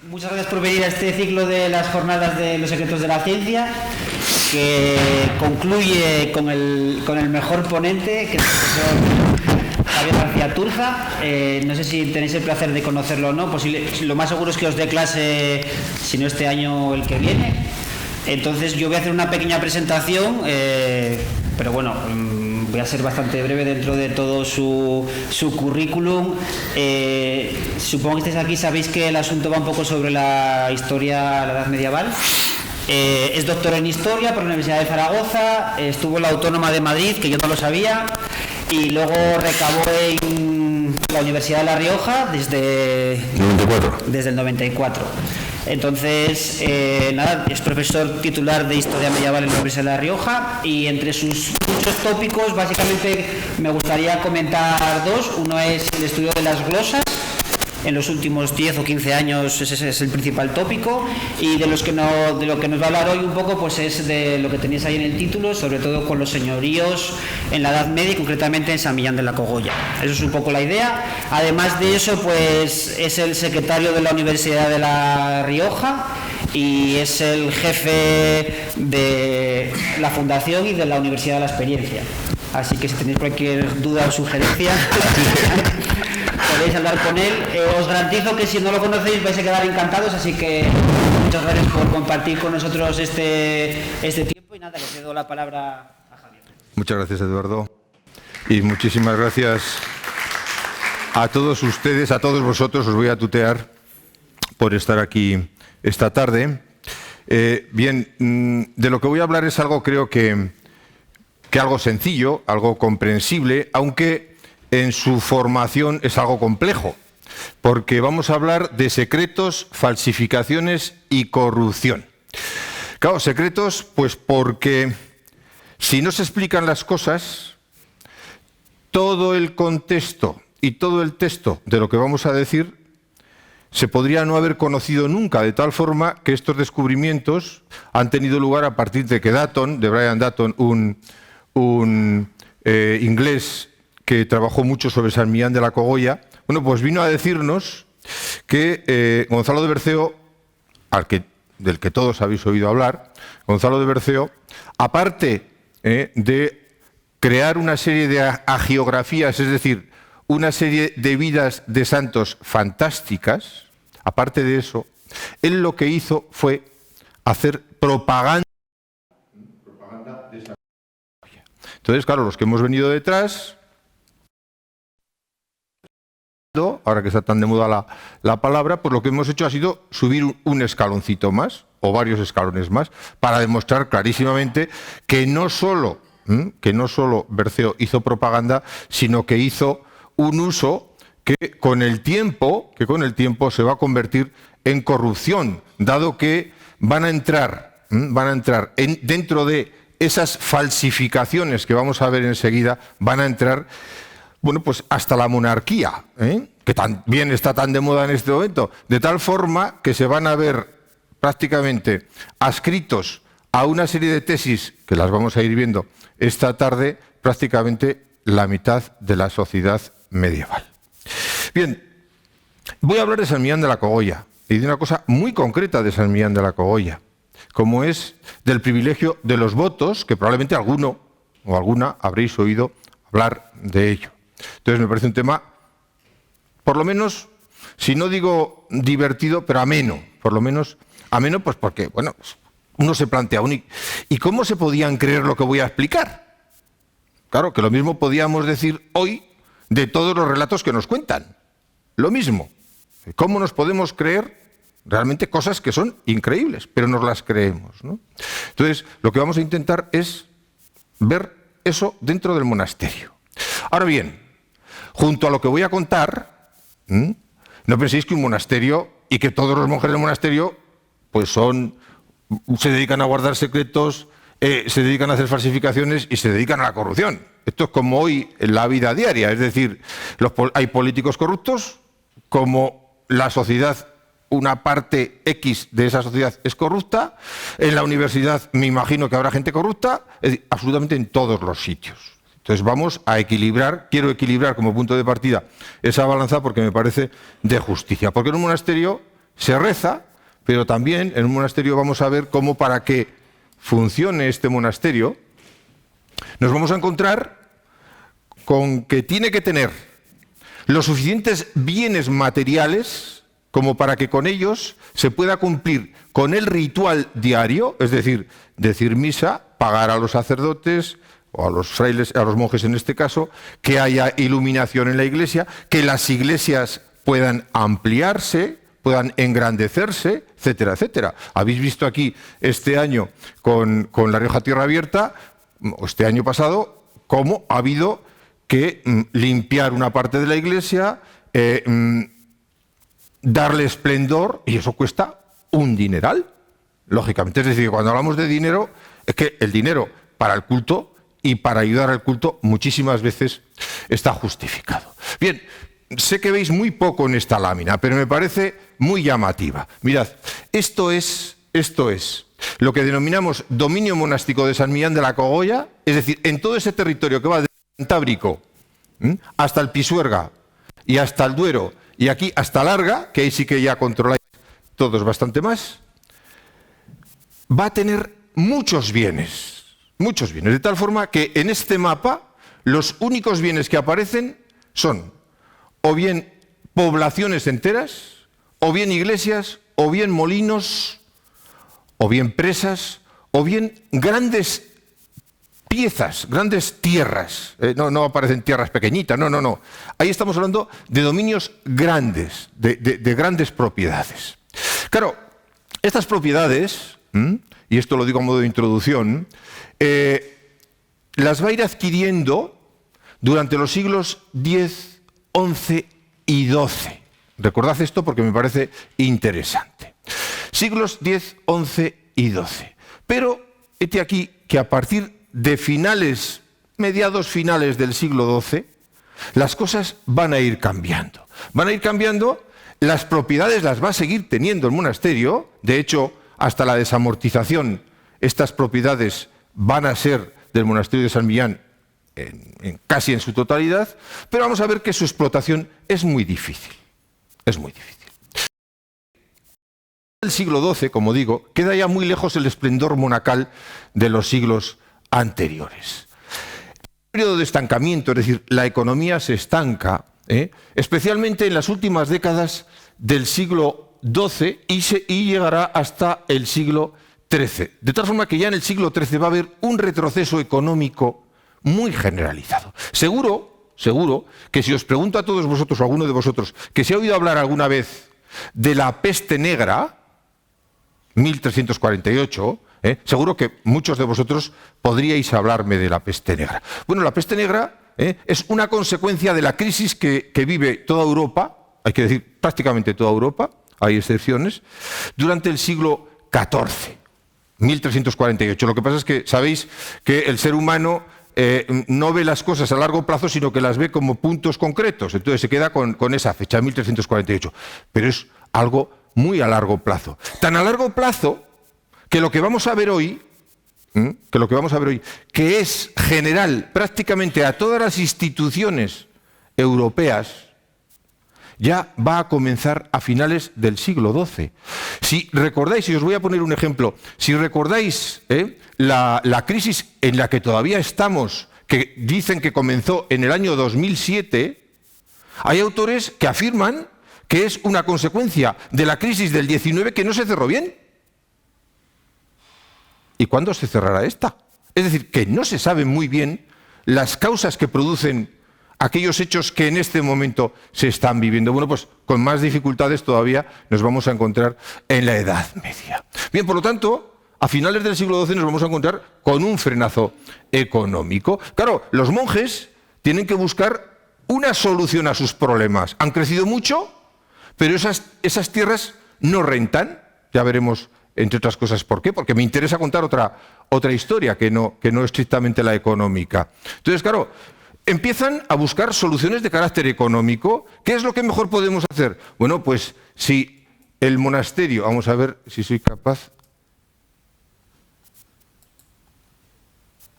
Muchas gracias por venir a este ciclo de las jornadas de los secretos de la ciencia, que concluye con el mejor ponente, que es el profesor Javier García Turza. No sé si tenéis el placer de conocerlo o no. Lo más seguro es que os dé clase, si no este año, el que viene. Entonces yo voy a hacer una pequeña presentación, pero bueno, voy a ser bastante breve dentro de todo su currículum. Supongo que estáis aquí, sabéis que el asunto va un poco sobre la historia, la Edad Medieval. Es doctor en Historia por la Universidad de Zaragoza, estuvo en la Autónoma de Madrid, que yo no lo sabía, y luego recabó en la Universidad de La Rioja desde el 94. Entonces, es profesor titular de Historia Medieval en la Universidad de La Rioja, y entre sus muchos tópicos, básicamente me gustaría comentar dos. Uno es el estudio de las glosas. En los últimos 10 o 15 años ese es el principal tópico, y de lo que nos va a hablar hoy un poco pues es de lo que tenéis ahí en el título, sobre todo con los señoríos en la Edad Media y concretamente en San Millán de la Cogolla. Eso es un poco la idea. Además de eso, pues es el secretario de la Universidad de La Rioja y es el jefe de la Fundación y de la Universidad de la Experiencia. Así que si tenéis cualquier duda o sugerencia podéis hablar con él. Os garantizo que si no lo conocéis vais a quedar encantados, así que muchas gracias por compartir con nosotros este tiempo, y nada, le cedo la palabra a Javier. Muchas gracias, Eduardo, y muchísimas gracias a todos ustedes, a todos vosotros, os voy a tutear, por estar aquí esta tarde. Bien, de lo que voy a hablar es algo, creo que algo sencillo, algo comprensible, aunque en su formación es algo complejo, porque vamos a hablar de secretos, falsificaciones y corrupción. Claro, secretos, pues porque si no se explican las cosas, todo el contexto y todo el texto de lo que vamos a decir se podría no haber conocido nunca, de tal forma que estos descubrimientos han tenido lugar a partir de que Brian Dutton, un inglés que trabajó mucho sobre San Millán de la Cogolla, bueno, pues vino a decirnos que Gonzalo de Berceo, del que todos habéis oído hablar, Gonzalo de Berceo, aparte de crear una serie de hagiografías, es decir, una serie de vidas de santos fantásticas, aparte de eso, él lo que hizo fue hacer propaganda de esa. Entonces, claro, los que hemos venido detrás, ahora que está tan de moda la palabra, pues lo que hemos hecho ha sido subir un escaloncito más, o varios escalones más, para demostrar clarísimamente que no solo Berceo hizo propaganda, sino que hizo un uso que con el tiempo se va a convertir en corrupción, dado que van a entrar dentro de esas falsificaciones que vamos a ver enseguida, van a entrar, bueno, pues hasta la monarquía, que también está tan de moda en este momento, de tal forma que se van a ver prácticamente adscritos a una serie de tesis, que las vamos a ir viendo esta tarde, prácticamente la mitad de la sociedad medieval. Bien, voy a hablar de San Millán de la Cogolla, y de una cosa muy concreta de San Millán de la Cogolla, como es del privilegio de los votos, que probablemente alguno o alguna habréis oído hablar de ello. Entonces me parece un tema, por lo menos, si no digo divertido, pero ameno, por lo menos ameno, pues porque, bueno, uno se plantea, ¿y cómo se podían creer lo que voy a explicar? Claro, que lo mismo podíamos decir hoy de todos los relatos que nos cuentan. Lo mismo. ¿Cómo nos podemos creer realmente cosas que son increíbles, pero nos las creemos, ¿no? Entonces, lo que vamos a intentar es ver eso dentro del monasterio. Ahora bien, junto a lo que voy a contar, no penséis que un monasterio y que todos los monjes del monasterio pues se dedican a guardar secretos, se dedican a hacer falsificaciones y se dedican a la corrupción. Esto es como hoy en la vida diaria, es decir, hay políticos corruptos, como la sociedad, una parte X de esa sociedad es corrupta, en la universidad me imagino que habrá gente corrupta, es decir, absolutamente en todos los sitios. Entonces vamos a equilibrar, quiero equilibrar como punto de partida esa balanza porque me parece de justicia. Porque en un monasterio se reza, pero también en un monasterio vamos a ver cómo para que funcione este monasterio, nos vamos a encontrar con que tiene que tener los suficientes bienes materiales como para que con ellos se pueda cumplir con el ritual diario, es decir, decir misa, pagar a los sacerdotes o a los frailes, a los monjes en este caso, que haya iluminación en la iglesia, que las iglesias puedan ampliarse, puedan engrandecerse, etcétera, etcétera. Habéis visto aquí este año con La Rioja Tierra Abierta, este año pasado, cómo ha habido que limpiar una parte de la iglesia, darle esplendor, y eso cuesta un dineral, lógicamente. Es decir, que cuando hablamos de dinero, es que el dinero para el culto y para ayudar al culto muchísimas veces está justificado. Bien, sé que veis muy poco en esta lámina, pero me parece muy llamativa. Mirad, esto es lo que denominamos dominio monástico de San Millán de la Cogolla, es decir, en todo ese territorio que va del Cantábrico hasta el Pisuerga y hasta el Duero, y aquí hasta Larga, que ahí sí que ya controláis todos bastante más, va a tener muchos bienes, de tal forma que en este mapa los únicos bienes que aparecen son o bien poblaciones enteras, o bien iglesias, o bien molinos, o bien presas, o bien grandes piezas, grandes tierras. No aparecen tierras pequeñitas, no. Ahí estamos hablando de dominios grandes, de grandes propiedades. Claro, estas propiedades, y esto lo digo a modo de introducción, las va a ir adquiriendo durante los siglos X, XI y XII. Recordad esto porque me parece interesante. Siglos X, XI y XII. Pero hete aquí que a partir de mediados finales del siglo XII, las cosas van a ir cambiando. Van a ir cambiando, las propiedades las va a seguir teniendo el monasterio. De hecho, hasta la desamortización, estas propiedades van a ser del monasterio de San Millán casi en su totalidad, pero vamos a ver que su explotación es muy difícil. Es muy difícil. El siglo XII, como digo, queda ya muy lejos el esplendor monacal de los siglos anteriores. El periodo de estancamiento, es decir, la economía se estanca, especialmente en las últimas décadas del siglo XII y llegará hasta el siglo XIII. De tal forma que ya en el siglo XIII va a haber un retroceso económico muy generalizado. Seguro que si os pregunto a todos vosotros o a alguno de vosotros que se ha oído hablar alguna vez de la peste negra, 1348, seguro que muchos de vosotros podríais hablarme de la peste negra. Bueno, la peste negra es una consecuencia de la crisis que vive toda Europa, hay que decir prácticamente toda Europa, hay excepciones, durante el siglo XIV, 1348. Lo que pasa es que sabéis que el ser humano no ve las cosas a largo plazo, sino que las ve como puntos concretos. Entonces se queda con esa fecha, 1348. Pero es algo muy a largo plazo. Tan a largo plazo que lo que vamos a ver hoy, que es general prácticamente a todas las instituciones europeas, ya va a comenzar a finales del siglo XII. Si recordáis, y os voy a poner un ejemplo, si recordáis la crisis en la que todavía estamos, que dicen que comenzó en el año 2007, hay autores que afirman que es una consecuencia de la crisis del 19 que no se cerró bien. ¿Y cuándo se cerrará esta? Es decir, que no se sabe muy bien las causas que producen aquellos hechos que en este momento se están viviendo. Bueno, pues con más dificultades todavía nos vamos a encontrar en la Edad Media. Bien, por lo tanto, a finales del siglo XII nos vamos a encontrar con un frenazo económico. Claro, los monjes tienen que buscar una solución a sus problemas. Han crecido mucho, pero esas tierras no rentan. Ya veremos, entre otras cosas, por qué. Porque me interesa contar otra historia que no estrictamente la económica. Entonces, claro, empiezan a buscar soluciones de carácter económico. ¿Qué es lo que mejor podemos hacer? Bueno, pues si el monasterio, vamos a ver si soy capaz.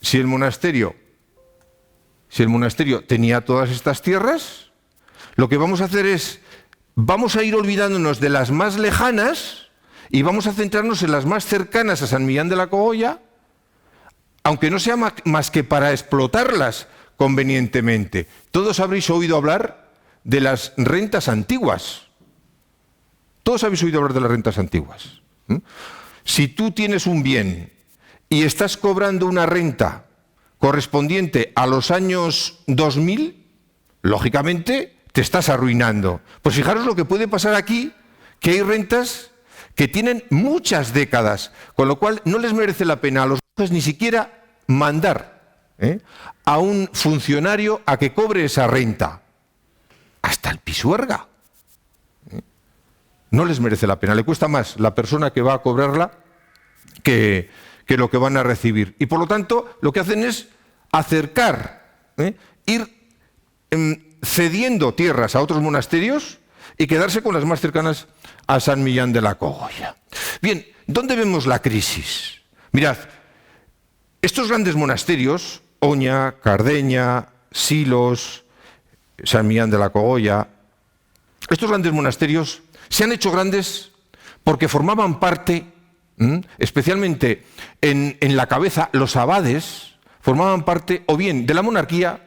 Si el monasterio tenía todas estas tierras, lo que vamos a hacer es vamos a ir olvidándonos de las más lejanas y vamos a centrarnos en las más cercanas a San Millán de la Cogolla, aunque no sea más que para explotarlas convenientemente. Todos habréis oído hablar de las rentas antiguas. Todos habéis oído hablar de las rentas antiguas. Si tú tienes un bien y estás cobrando una renta correspondiente a los años 2000, lógicamente te estás arruinando. Pues fijaros lo que puede pasar aquí, que hay rentas que tienen muchas décadas, con lo cual no les merece la pena a los jueces ni siquiera mandar a un funcionario a que cobre esa renta. Hasta el Pisuerga. No les merece la pena, le cuesta más la persona que va a cobrarla que lo que van a recibir. Y por lo tanto, lo que hacen es acercar, ir cediendo tierras a otros monasterios y quedarse con las más cercanas a San Millán de la Cogolla. Bien, ¿dónde vemos la crisis? Mirad, estos grandes monasterios, Oña, Cardeña, Silos, San Millán de la Cogolla, estos grandes monasterios se han hecho grandes porque formaban parte, especialmente en la cabeza, los abades formaban parte o bien de la monarquía,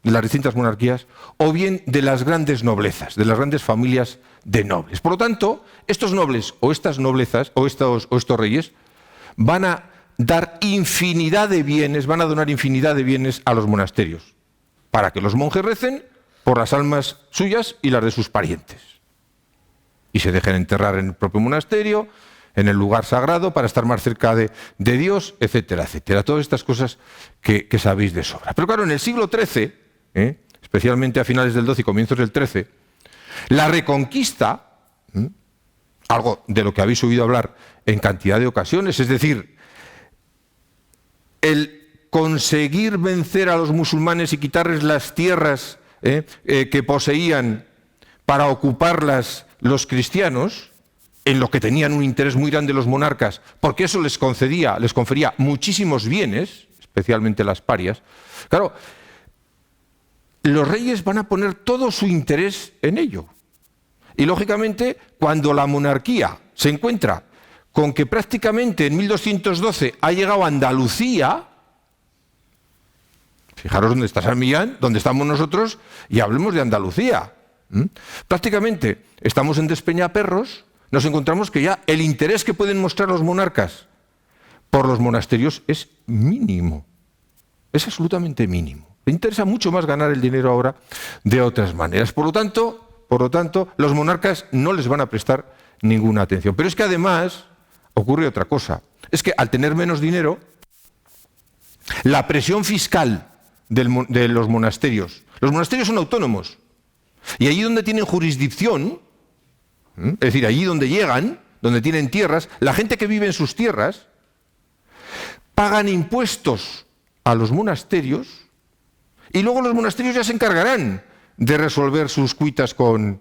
de las distintas monarquías, o bien de las grandes noblezas, de las grandes familias de nobles. Por lo tanto, estos nobles o estas noblezas o estos reyes van a dar infinidad de bienes, van a donar infinidad de bienes a los monasterios, para que los monjes recen por las almas suyas y las de sus parientes. Y se dejen enterrar en el propio monasterio, en el lugar sagrado, para estar más cerca de Dios, etcétera, etcétera. Todas estas cosas que sabéis de sobra. Pero claro, en el siglo XIII, especialmente a finales del XII y comienzos del XIII, la Reconquista, algo de lo que habéis oído hablar en cantidad de ocasiones, es decir, el conseguir vencer a los musulmanes y quitarles las tierras que poseían para ocuparlas los cristianos, en lo que tenían un interés muy grande los monarcas, porque eso les confería muchísimos bienes, especialmente las parias. Claro, los reyes van a poner todo su interés en ello. Y lógicamente, cuando la monarquía se encuentra con que prácticamente en 1212 ha llegado a Andalucía, fijaros dónde está San Millán, dónde estamos nosotros, y hablemos de Andalucía. Prácticamente estamos en Despeñaperros, nos encontramos que ya el interés que pueden mostrar los monarcas por los monasterios es mínimo, es absolutamente mínimo. Le interesa mucho más ganar el dinero ahora de otras maneras. Por lo tanto, los monarcas no les van a prestar ninguna atención. Pero es que además ocurre otra cosa, es que al tener menos dinero, la presión fiscal de los monasterios son autónomos, y allí donde tienen jurisdicción, es decir, allí donde llegan, donde tienen tierras, la gente que vive en sus tierras pagan impuestos a los monasterios y luego los monasterios ya se encargarán de resolver sus cuitas con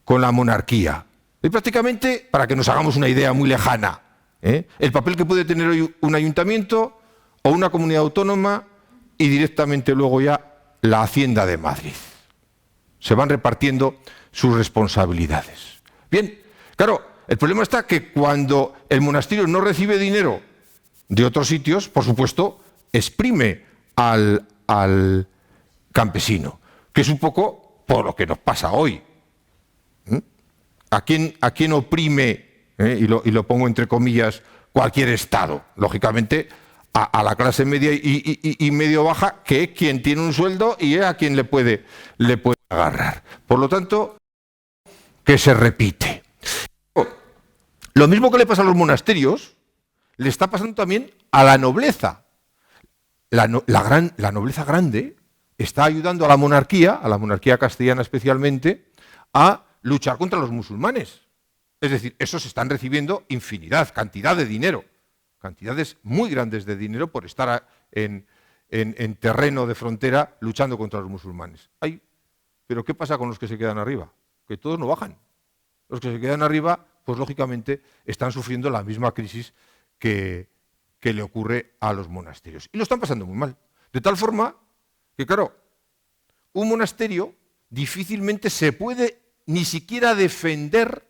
la monarquía. Y prácticamente, para que nos hagamos una idea muy lejana, el papel que puede tener hoy un ayuntamiento o una comunidad autónoma y directamente luego ya la Hacienda de Madrid. Se van repartiendo sus responsabilidades. Bien, claro, el problema está que cuando el monasterio no recibe dinero de otros sitios, por supuesto, exprime al campesino, que es un poco por lo que nos pasa hoy. ¿A quién oprime, y lo pongo entre comillas, cualquier Estado? Lógicamente, a la clase media y medio baja, que es quien tiene un sueldo y es a quien le puede agarrar. Por lo tanto, que se repite. Lo mismo que le pasa a los monasterios, le está pasando también a la nobleza. La nobleza grande está ayudando a la monarquía castellana especialmente, a luchar contra los musulmanes. Es decir, esos están recibiendo cantidad de dinero, cantidades muy grandes de dinero por estar en terreno de frontera luchando contra los musulmanes. Pero ¿qué pasa con los que se quedan arriba? Que todos no bajan. Los que se quedan arriba, pues lógicamente están sufriendo la misma crisis que le ocurre a los monasterios. Y lo están pasando muy mal. De tal forma que, claro, un monasterio difícilmente se puede ni siquiera defender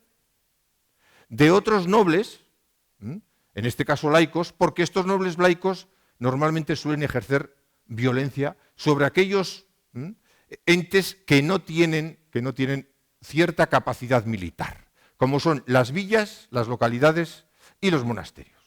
de otros nobles, en este caso laicos, porque estos nobles laicos normalmente suelen ejercer violencia sobre aquellos entes que no tienen cierta capacidad militar, como son las villas, las localidades y los monasterios.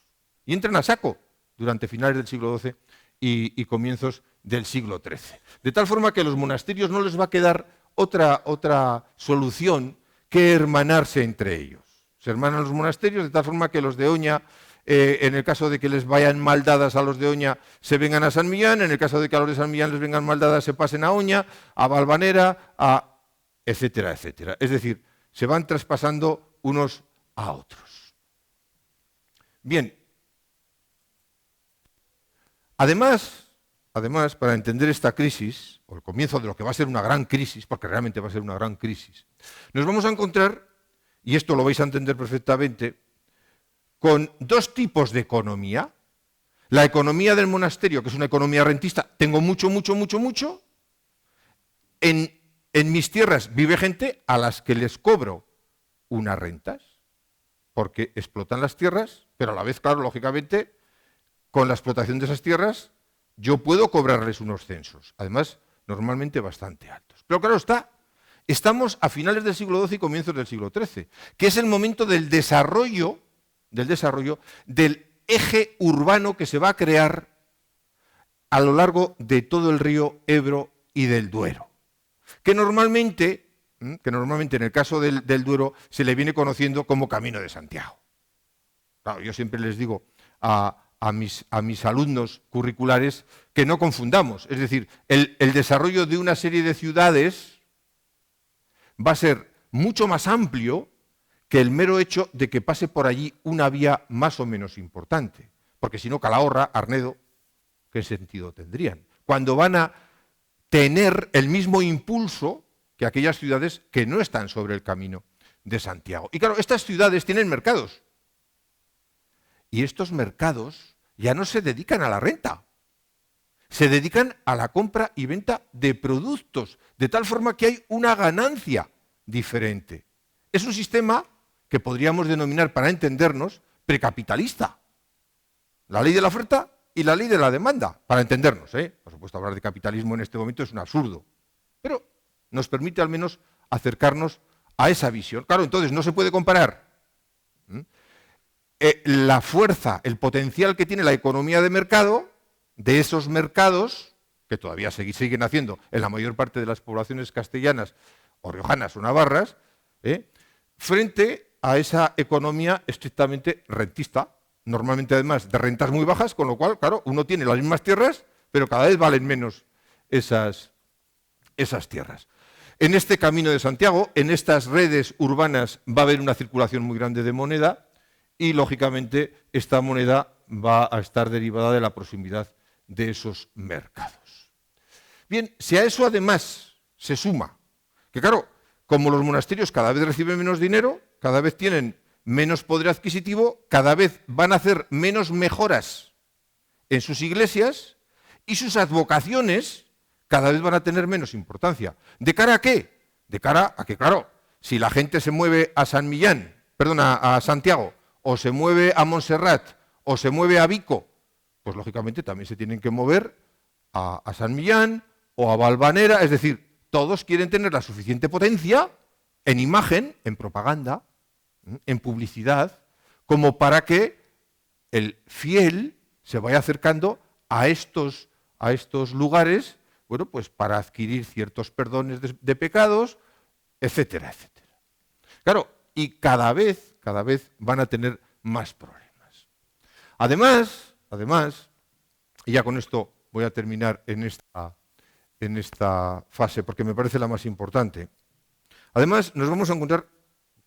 Y entran a saco durante finales del siglo XII y comienzos del siglo XIII. De tal forma que a los monasterios no les va a quedar otra solución que hermanarse entre ellos. Se hermanan los monasterios de tal forma que los de Oña, en el caso de que les vayan mal dadas a los de Oña, se vengan a San Millán, en el caso de que a los de San Millán les vengan mal dadas, se pasen a Oña, a Valvanera, etcétera, etcétera. Es decir, se van traspasando unos a otros. Bien. Además, para entender esta crisis, o el comienzo de lo que va a ser una gran crisis, porque realmente va a ser una gran crisis, nos vamos a encontrar, y esto lo vais a entender perfectamente, con dos tipos de economía. La economía del monasterio, que es una economía rentista, tengo mucho. En mis tierras vive gente a las que les cobro unas rentas, porque explotan las tierras, pero a la vez, claro, lógicamente, con la explotación de esas tierras, yo puedo cobrarles unos censos, además, normalmente bastante altos. Pero claro estamos a finales del siglo XII y comienzos del siglo XIII, que es el momento del desarrollo del eje urbano que se va a crear a lo largo de todo el río Ebro y del Duero, que normalmente en el caso del Duero se le viene conociendo como Camino de Santiago. Claro, yo siempre les digo a mis alumnos curriculares que no confundamos, es decir, el desarrollo de una serie de ciudades va a ser mucho más amplio que el mero hecho de que pase por allí una vía más o menos importante, porque si no, Calahorra, Arnedo, ¿qué sentido tendrían? Cuando van a tener el mismo impulso que aquellas ciudades que no están sobre el Camino de Santiago. Y claro, estas ciudades tienen mercados, y estos mercados ya no se dedican a la renta, se dedican a la compra y venta de productos, de tal forma que hay una ganancia diferente. Es un sistema que podríamos denominar, para entendernos, precapitalista. La ley de la oferta y la ley de la demanda, para entendernos. Por supuesto, hablar de capitalismo en este momento es un absurdo, pero nos permite al menos acercarnos a esa visión. Claro, entonces no se puede comparar la fuerza, el potencial que tiene la economía de mercado, de esos mercados, que todavía siguen haciendo en la mayor parte de las poblaciones castellanas o riojanas o navarras, frente a esa economía estrictamente rentista, normalmente además de rentas muy bajas, con lo cual, claro, uno tiene las mismas tierras, pero cada vez valen menos esas tierras. En este Camino de Santiago, en estas redes urbanas, va a haber una circulación muy grande de moneda y, lógicamente, esta moneda va a estar derivada de la proximidad de esos mercados. Bien, si a eso además se suma que, claro, como los monasterios cada vez reciben menos dinero, cada vez tienen menos poder adquisitivo, cada vez van a hacer menos mejoras en sus iglesias y sus advocaciones cada vez van a tener menos importancia. ¿De cara a qué? De cara a que, claro, si la gente se mueve a a Santiago, o se mueve a Montserrat, o se mueve a Vico, pues lógicamente también se tienen que mover a San Millán o a Valvanera, es decir, todos quieren tener la suficiente potencia en imagen, en propaganda, en publicidad, como para que el fiel se vaya acercando a estos lugares, bueno, pues para adquirir ciertos perdones de pecados, etcétera, etcétera. Claro, y cada vez van a tener más problemas. Además, y ya con esto voy a terminar en esta fase, porque me parece la más importante. Además, nos vamos a encontrar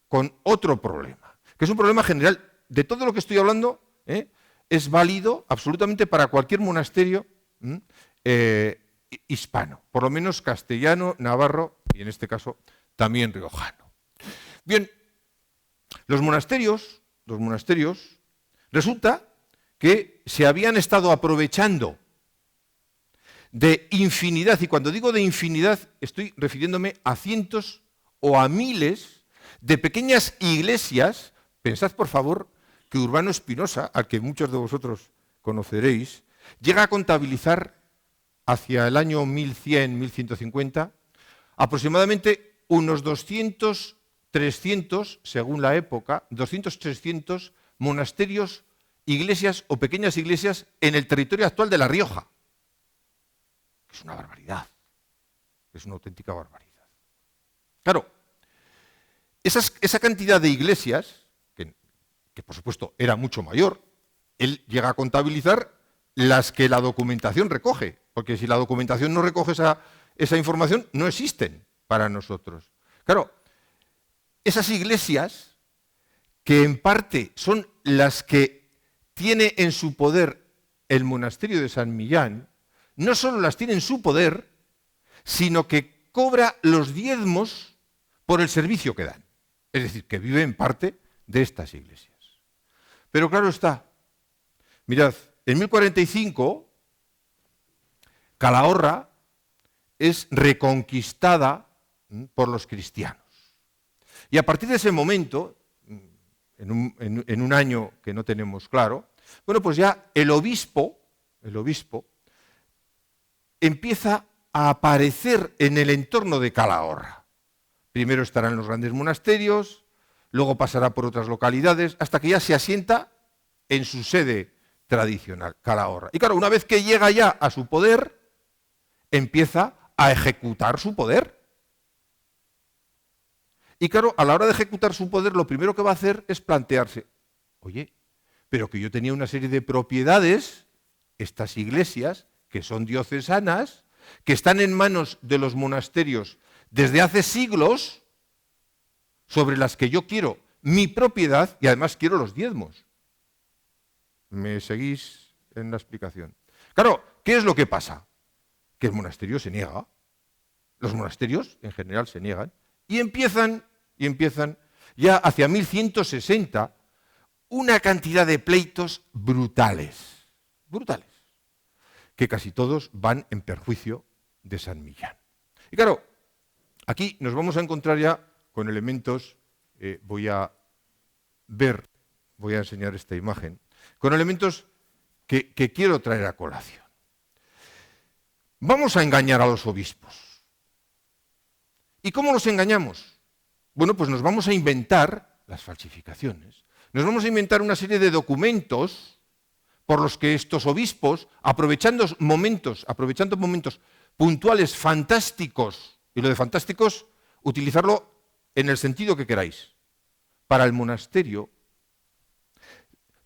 con otro problema, que es un problema general. De todo lo que estoy hablando, es válido absolutamente para cualquier monasterio hispano, por lo menos castellano, navarro y en este caso también riojano. Bien, los monasterios resulta que se habían estado aprovechando de infinidad, y cuando digo de infinidad estoy refiriéndome a cientos o a miles de pequeñas iglesias. Pensad, por favor, que Urbano Espinosa, al que muchos de vosotros conoceréis, llega a contabilizar hacia el año 1100, 1150, aproximadamente unos 200, 300, según la época, 200, 300 monasterios, iglesias o pequeñas iglesias en el territorio actual de La Rioja. Es una barbaridad, es una auténtica barbaridad. Claro, esa cantidad de iglesias, que por supuesto era mucho mayor, él llega a contabilizar las que la documentación recoge, porque si la documentación no recoge esa información, no existen para nosotros. Claro, esas iglesias, que en parte son las que tiene en su poder el monasterio de San Millán, no solo las tiene en su poder, sino que cobra los diezmos por el servicio que dan. Es decir, que vive en parte de estas iglesias. Pero claro está, mirad, en 1045 Calahorra es reconquistada por los cristianos. Y a partir de ese momento, en un año que no tenemos claro, bueno, pues ya el obispo empieza a aparecer en el entorno de Calahorra. Primero estará en los grandes monasterios, luego pasará por otras localidades, hasta que ya se asienta en su sede tradicional, Calahorra. Y claro, una vez que llega ya a su poder, empieza a ejecutar su poder. Y claro, a la hora de ejecutar su poder, lo primero que va a hacer es plantearse, oye, pero que yo tenía una serie de propiedades, estas iglesias, que son diocesanas, que están en manos de los monasterios desde hace siglos, sobre las que yo quiero mi propiedad y además quiero los diezmos. ¿Me seguís en la explicación? Claro, ¿qué es lo que pasa? Que el monasterio se niega, los monasterios en general se niegan, y empiezan ya hacia 1160 una cantidad de pleitos brutales, que casi todos van en perjuicio de San Millán. Y claro, aquí nos vamos a encontrar ya con elementos, voy a enseñar esta imagen, con elementos que quiero traer a colación. Vamos a engañar a los obispos. ¿Y cómo los engañamos? Bueno, pues nos vamos a inventar las falsificaciones, nos vamos a inventar una serie de documentos por los que estos obispos, aprovechando momentos puntuales fantásticos, y lo de fantásticos, utilizarlo en el sentido que queráis, para el monasterio,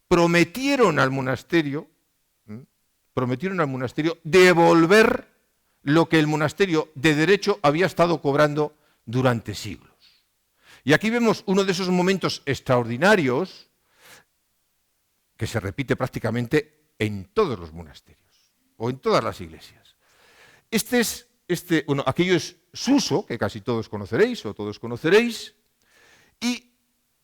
prometieron al monasterio devolver lo que el monasterio de derecho había estado cobrando durante siglos. Y aquí vemos uno de esos momentos extraordinarios que se repite prácticamente en todos los monasterios o en todas las iglesias. Aquello es Suso, que casi todos conoceréis o todos conoceréis, y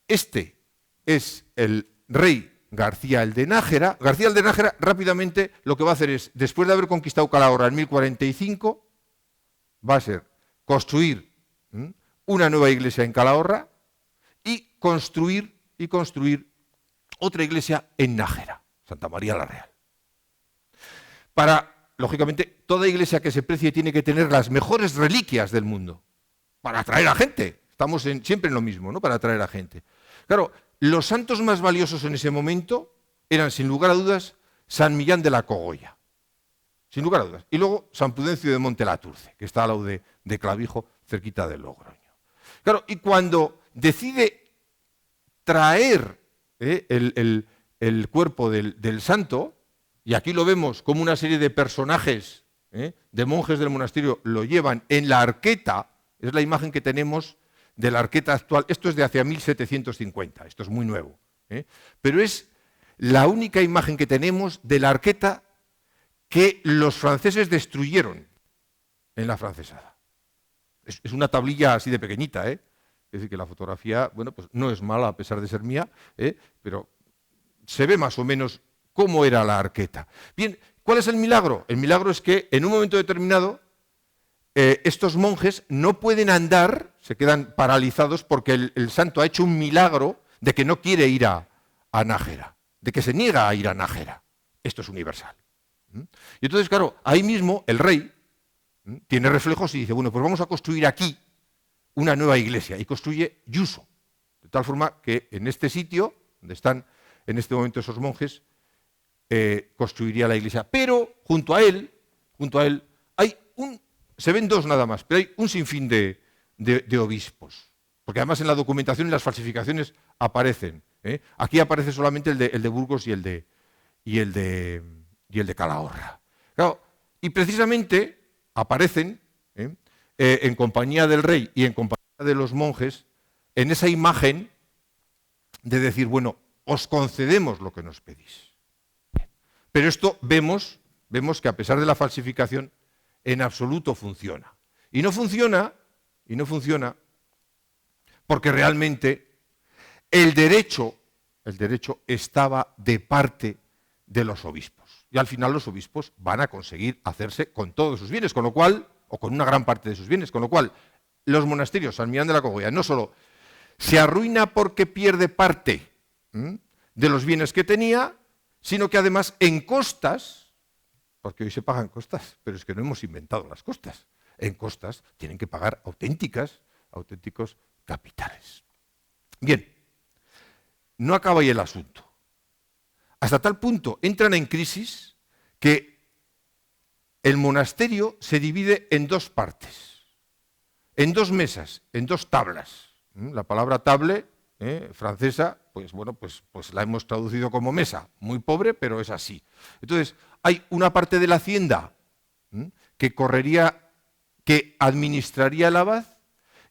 este es el rey García el de Nájera. García el de Nájera rápidamente lo que va a hacer es, después de haber conquistado Calahorra en 1045, va a ser construir una nueva iglesia en Calahorra y construir otra iglesia en Nájera, Santa María la Real. Lógicamente, toda iglesia que se precie tiene que tener las mejores reliquias del mundo para atraer a gente. Estamos siempre en lo mismo, ¿no? Para atraer a gente. Claro, los santos más valiosos en ese momento eran, sin lugar a dudas, San Millán de la Cogolla. Sin lugar a dudas. Y luego San Prudencio de Montelaturce, que está al lado de Clavijo, cerquita de Logroño. Claro, y cuando decide traer el cuerpo del santo, y aquí lo vemos como una serie de personajes, de monjes del monasterio, lo llevan en la arqueta, es la imagen que tenemos de la arqueta actual. Esto es de hacia 1750, esto es muy nuevo, pero es la única imagen que tenemos de la arqueta que los franceses destruyeron en la francesada. Es una tablilla así de pequeñita, Es decir, que la fotografía, bueno, pues no es mala a pesar de ser mía, pero se ve más o menos cómo era la arqueta. Bien, ¿cuál es el milagro? El milagro es que en un momento determinado estos monjes no pueden andar, se quedan paralizados porque el santo ha hecho un milagro de que no quiere ir a Nájera, de que se niega a ir a Nájera. Esto es universal. Y entonces, claro, ahí mismo el rey tiene reflejos y dice, bueno, pues vamos a construir aquí una nueva iglesia, y construye Yuso, de tal forma que en este sitio, donde están en este momento esos monjes, construiría la iglesia. Pero junto a él hay se ven dos nada más, pero hay un sinfín de obispos, porque además en la documentación y las falsificaciones aparecen. Aquí aparece solamente el de Burgos y el de Calahorra. Claro, y precisamente aparecen en compañía del rey y en compañía de los monjes en esa imagen de decir, bueno, os concedemos lo que nos pedís. Pero esto vemos que a pesar de la falsificación, en absoluto funciona. Y no funciona porque realmente el derecho estaba de parte de los obispos. Y al final los obispos van a conseguir hacerse con todos sus bienes, con lo cual, o con una gran parte de sus bienes, con lo cual los monasterios, San Millán de la Cogolla, no solo se arruina porque pierde parte de los bienes que tenía, sino que además en costas, porque hoy se pagan costas, pero es que no hemos inventado las costas, en costas tienen que pagar auténticos capitales. Bien, no acaba ahí el asunto. Hasta tal punto entran en crisis que el monasterio se divide en dos partes, en dos mesas, en dos tablas. La palabra table, francesa, pues bueno, pues la hemos traducido como mesa, muy pobre, pero es así. Entonces, hay una parte de la hacienda que administraría el abad,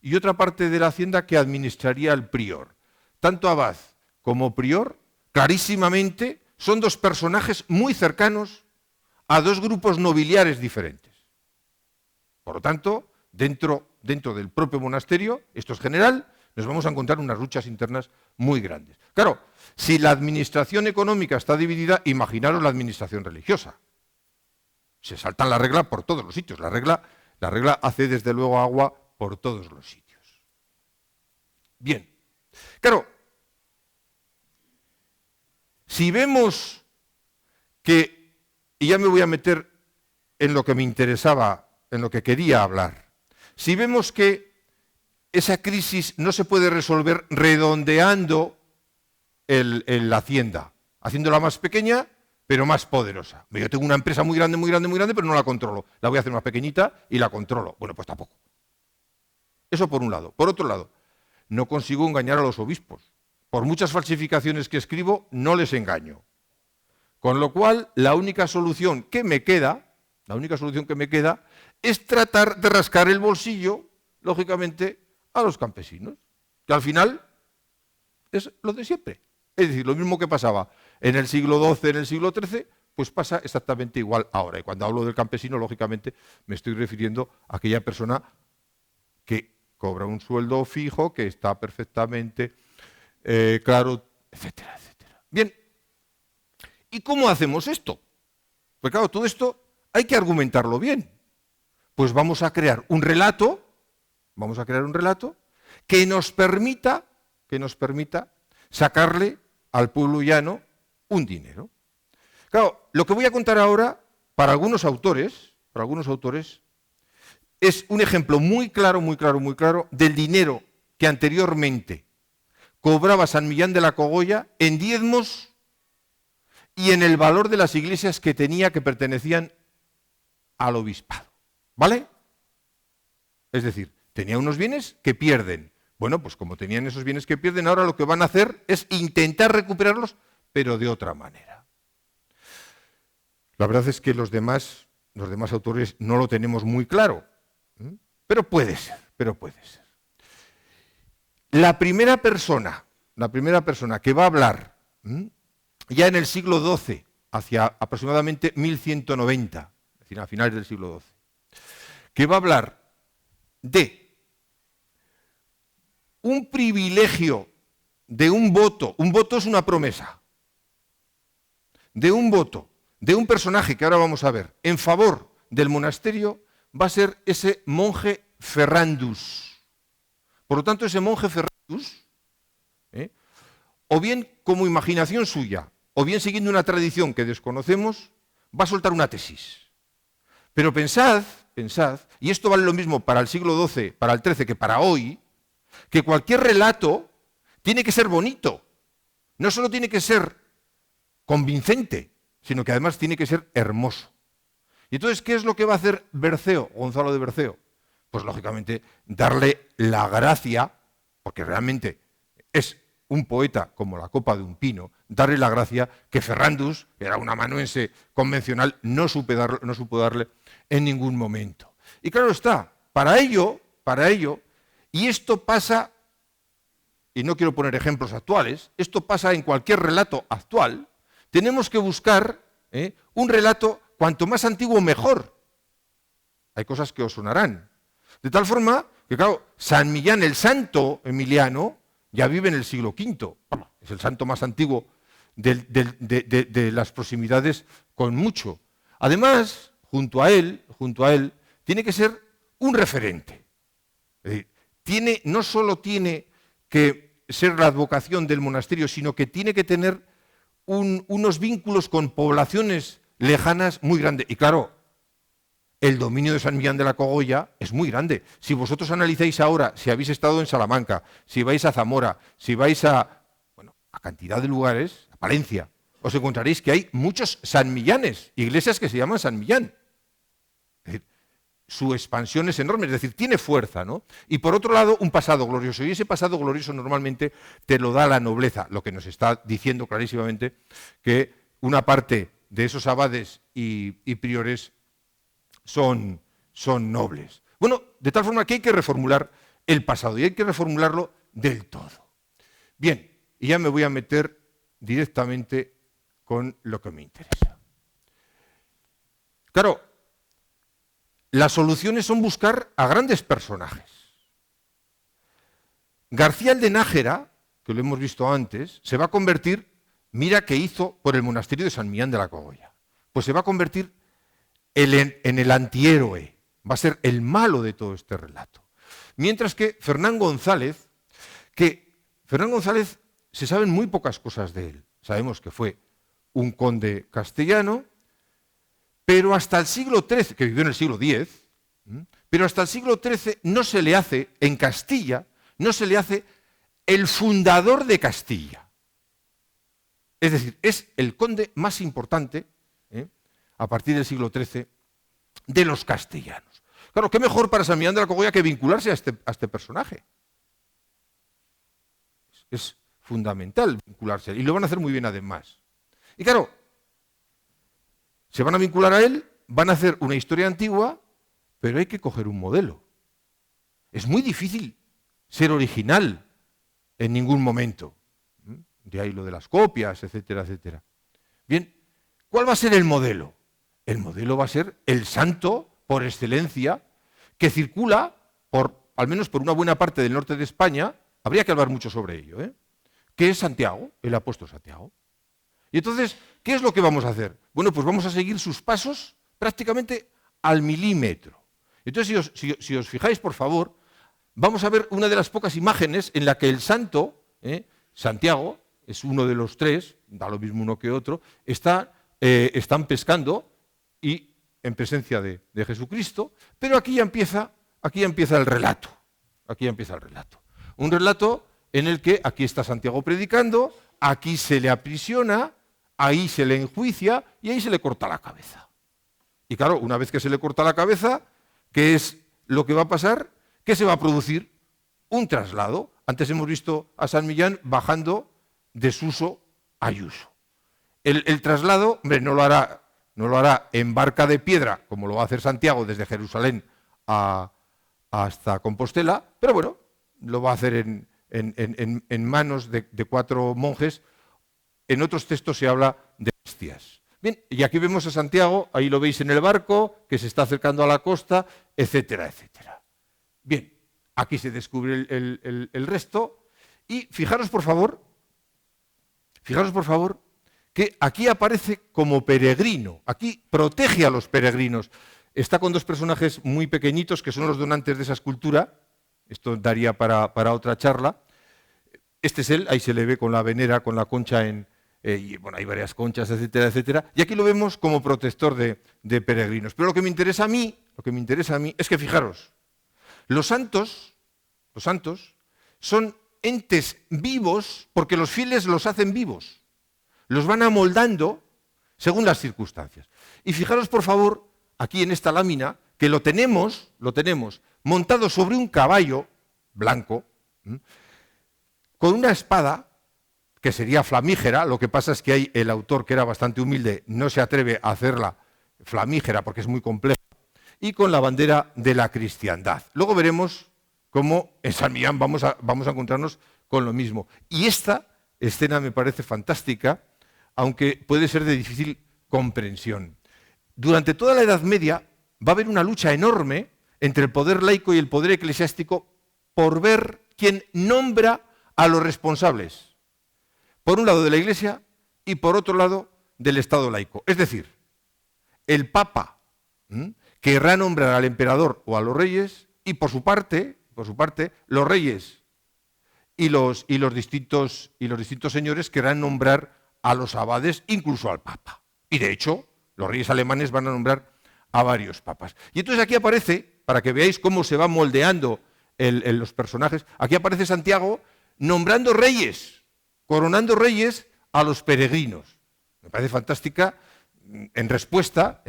y otra parte de la hacienda que administraría el prior. Tanto abad como prior, clarísimamente, son dos personajes muy cercanos a dos grupos nobiliares diferentes. Por lo tanto, dentro del propio monasterio, esto es general, nos vamos a encontrar unas luchas internas muy grandes. Claro, si la administración económica está dividida, imaginaros la administración religiosa. Se saltan la regla por todos los sitios. La regla hace desde luego agua por todos los sitios. Bien, claro, si vemos que, y ya me voy a meter en lo que me interesaba, en lo que quería hablar, si vemos que esa crisis no se puede resolver redondeando la hacienda, haciéndola más pequeña, pero más poderosa. Yo tengo una empresa muy grande, pero no la controlo. La voy a hacer más pequeñita y la controlo. Bueno, pues tampoco. Eso por un lado. Por otro lado, no consigo engañar a los obispos. Por muchas falsificaciones que escribo, no les engaño. Con lo cual, la única solución que me queda es tratar de rascar el bolsillo, lógicamente, a los campesinos, que al final es lo de siempre. Es decir, lo mismo que pasaba en el siglo XII, en el siglo XIII, pues pasa exactamente igual ahora. Y cuando hablo del campesino, lógicamente, me estoy refiriendo a aquella persona que cobra un sueldo fijo, que está perfectamente claro, etcétera, etcétera. Bien, ¿y cómo hacemos esto? Pues claro, todo esto hay que argumentarlo bien. Pues vamos a crear un relato que nos permita sacarle al pueblo llano un dinero. Claro, lo que voy a contar ahora, para algunos autores, es un ejemplo muy claro del dinero que anteriormente cobraba San Millán de la Cogolla en diezmos y en el valor de las iglesias que tenía que pertenecían al obispado. ¿Vale? Es decir, tenía unos bienes que pierden. Bueno, pues como tenían esos bienes que pierden, ahora lo que van a hacer es intentar recuperarlos, pero de otra manera. La verdad es que los demás autores no lo tenemos muy claro, pero puede ser. La primera persona que va a hablar, ya en el siglo XII, hacia aproximadamente 1190, es decir, a finales del siglo XII, que va a hablar de un privilegio, de un voto es una promesa, de un voto, de un personaje que ahora vamos a ver, en favor del monasterio, va a ser ese monje Ferrandus. Por lo tanto, ese monje Ferrandus, o bien como imaginación suya, o bien siguiendo una tradición que desconocemos, va a soltar una tesis. Pero pensad, y esto vale lo mismo para el siglo XII, para el XIII, que para hoy, que cualquier relato tiene que ser bonito. No solo tiene que ser convincente, sino que además tiene que ser hermoso. Y entonces, ¿qué es lo que va a hacer Berceo, Gonzalo de Berceo? Pues lógicamente darle la gracia, porque realmente es un poeta como la copa de un pino, darle la gracia que Ferrandus, que era un amanuense convencional, no supo darle en ningún momento. Y claro está, para ello, y esto pasa, y no quiero poner ejemplos actuales, esto pasa en cualquier relato actual, tenemos que buscar un relato cuanto más antiguo mejor. Hay cosas que os sonarán. De tal forma que, claro, San Millán, el santo Emiliano, ya vive en el siglo V. Es el santo más antiguo de las proximidades con mucho. Además, junto a él, tiene que ser un referente. Es decir, no solo tiene que ser la advocación del monasterio, sino que tiene que tener unos vínculos con poblaciones lejanas muy grandes. Y claro, el dominio de San Millán de la Cogolla es muy grande. Si vosotros analizáis ahora, si habéis estado en Salamanca, si vais a Zamora, si vais a cantidad de lugares, a Palencia, os encontraréis que hay muchos San Millanes, iglesias que se llaman San Millán. Es decir, su expansión es enorme, es decir, tiene fuerza, ¿no? Y por otro lado, un pasado glorioso. Y ese pasado glorioso normalmente te lo da la nobleza, lo que nos está diciendo clarísimamente que una parte de esos abades y priores son nobles. Bueno, de tal forma que hay que reformular el pasado y hay que reformularlo del todo. Bien, y ya me voy a meter directamente con lo que me interesa. Claro, las soluciones son buscar a grandes personajes. García el de Nájera, que lo hemos visto antes, se va a convertir, mira qué hizo por el monasterio de San Millán de la Cogolla, pues se va a convertir en el antihéroe, va a ser el malo de todo este relato. Mientras que Fernán González se saben muy pocas cosas de él. Sabemos que fue un conde castellano, pero hasta el siglo XIII, que vivió en el siglo X, pero hasta el siglo XIII no se le hace, en Castilla, no se le hace el fundador de Castilla. Es decir, es el conde más importante, a partir del siglo XIII, de los castellanos. Claro, qué mejor para San Millán de la Cogolla que vincularse a este personaje. Es fundamental vincularse, y lo van a hacer muy bien además. Y claro, se van a vincular a él, van a hacer una historia antigua, pero hay que coger un modelo. Es muy difícil ser original en ningún momento. De ahí lo de las copias, etcétera, etcétera. Bien, ¿cuál va a ser el modelo? El modelo va a ser el santo por excelencia que circula al menos por una buena parte del norte de España. Habría que hablar mucho sobre ello, que es Santiago, el apóstol Santiago. Y entonces, ¿qué es lo que vamos a hacer? Bueno, pues vamos a seguir sus pasos prácticamente al milímetro. Entonces, si os fijáis, por favor, vamos a ver una de las pocas imágenes en la que el santo, Santiago, es uno de los tres, da lo mismo uno que otro, están pescando y en presencia de Jesucristo, pero aquí ya empieza el relato. Aquí ya empieza el relato. Un relato en el que aquí está Santiago predicando, aquí se le aprisiona, ahí se le enjuicia y ahí se le corta la cabeza. Y claro, una vez que se le corta la cabeza, ¿qué es lo que va a pasar? ¿Qué se va a producir? Un traslado. Antes hemos visto a San Millán bajando de Suso a Ayuso. El traslado, hombre, no lo hará en barca de piedra, como lo va a hacer Santiago desde Jerusalén hasta Compostela, pero bueno, lo va a hacer en manos de 4 monjes. En otros textos se habla de bestias. Bien, y aquí vemos a Santiago, ahí lo veis en el barco, que se está acercando a la costa, etcétera, etcétera. Bien, aquí se descubre el resto, y fijaros por favor, que aquí aparece como peregrino, aquí protege a los peregrinos. Está con 2 personajes muy pequeñitos, que son los donantes de esa escultura, esto daría para otra charla. Este es él, ahí se le ve con la venera, con la concha y bueno, hay varias conchas, etcétera, etcétera. Y aquí lo vemos como protector de peregrinos. Pero lo que me interesa a mí es que fijaros, los santos son entes vivos porque los fieles los hacen vivos. Los van amoldando según las circunstancias. Y fijaros, por favor, aquí en esta lámina, que lo tenemos montado sobre un caballo blanco, con una espada, que sería flamígera. Lo que pasa es que hay el autor, que era bastante humilde, no se atreve a hacerla flamígera porque es muy compleja, y con la bandera de la cristiandad. Luego veremos cómo en San Millán vamos a encontrarnos con lo mismo. Y esta escena me parece fantástica, aunque puede ser de difícil comprensión. Durante toda la Edad Media va a haber una lucha enorme entre el poder laico y el poder eclesiástico por ver quién nombra a los responsables, por un lado de la Iglesia y por otro lado del Estado laico. Es decir, el Papa querrá nombrar al emperador o a los reyes, y por su parte, los reyes y los distintos señores querrán nombrar a los abades, incluso al Papa. Y de hecho, los reyes alemanes van a nombrar a varios papas. Y entonces aquí aparece, para que veáis cómo se va moldeando los personajes, aquí aparece Santiago nombrando reyes, coronando reyes a los peregrinos. Me parece fantástica en respuesta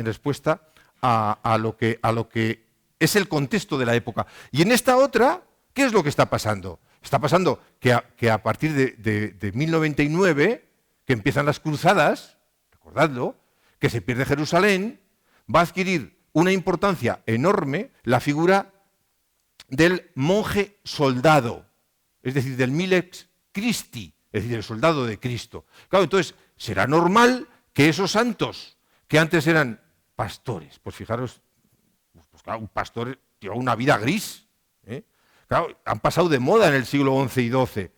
a lo que es el contexto de la época. Y en esta otra, ¿qué es lo que está pasando? Está pasando que a partir de 1099, que empiezan las cruzadas, recordadlo, que se pierde Jerusalén, va a adquirir una importancia enorme la figura del monje soldado, es decir, del Milex Christi, es decir, el soldado de Cristo. Claro, entonces será normal que esos santos, que antes eran pastores, pues fijaros, pues claro, un pastor lleva una vida gris, claro, han pasado de moda en el siglo XI y XII.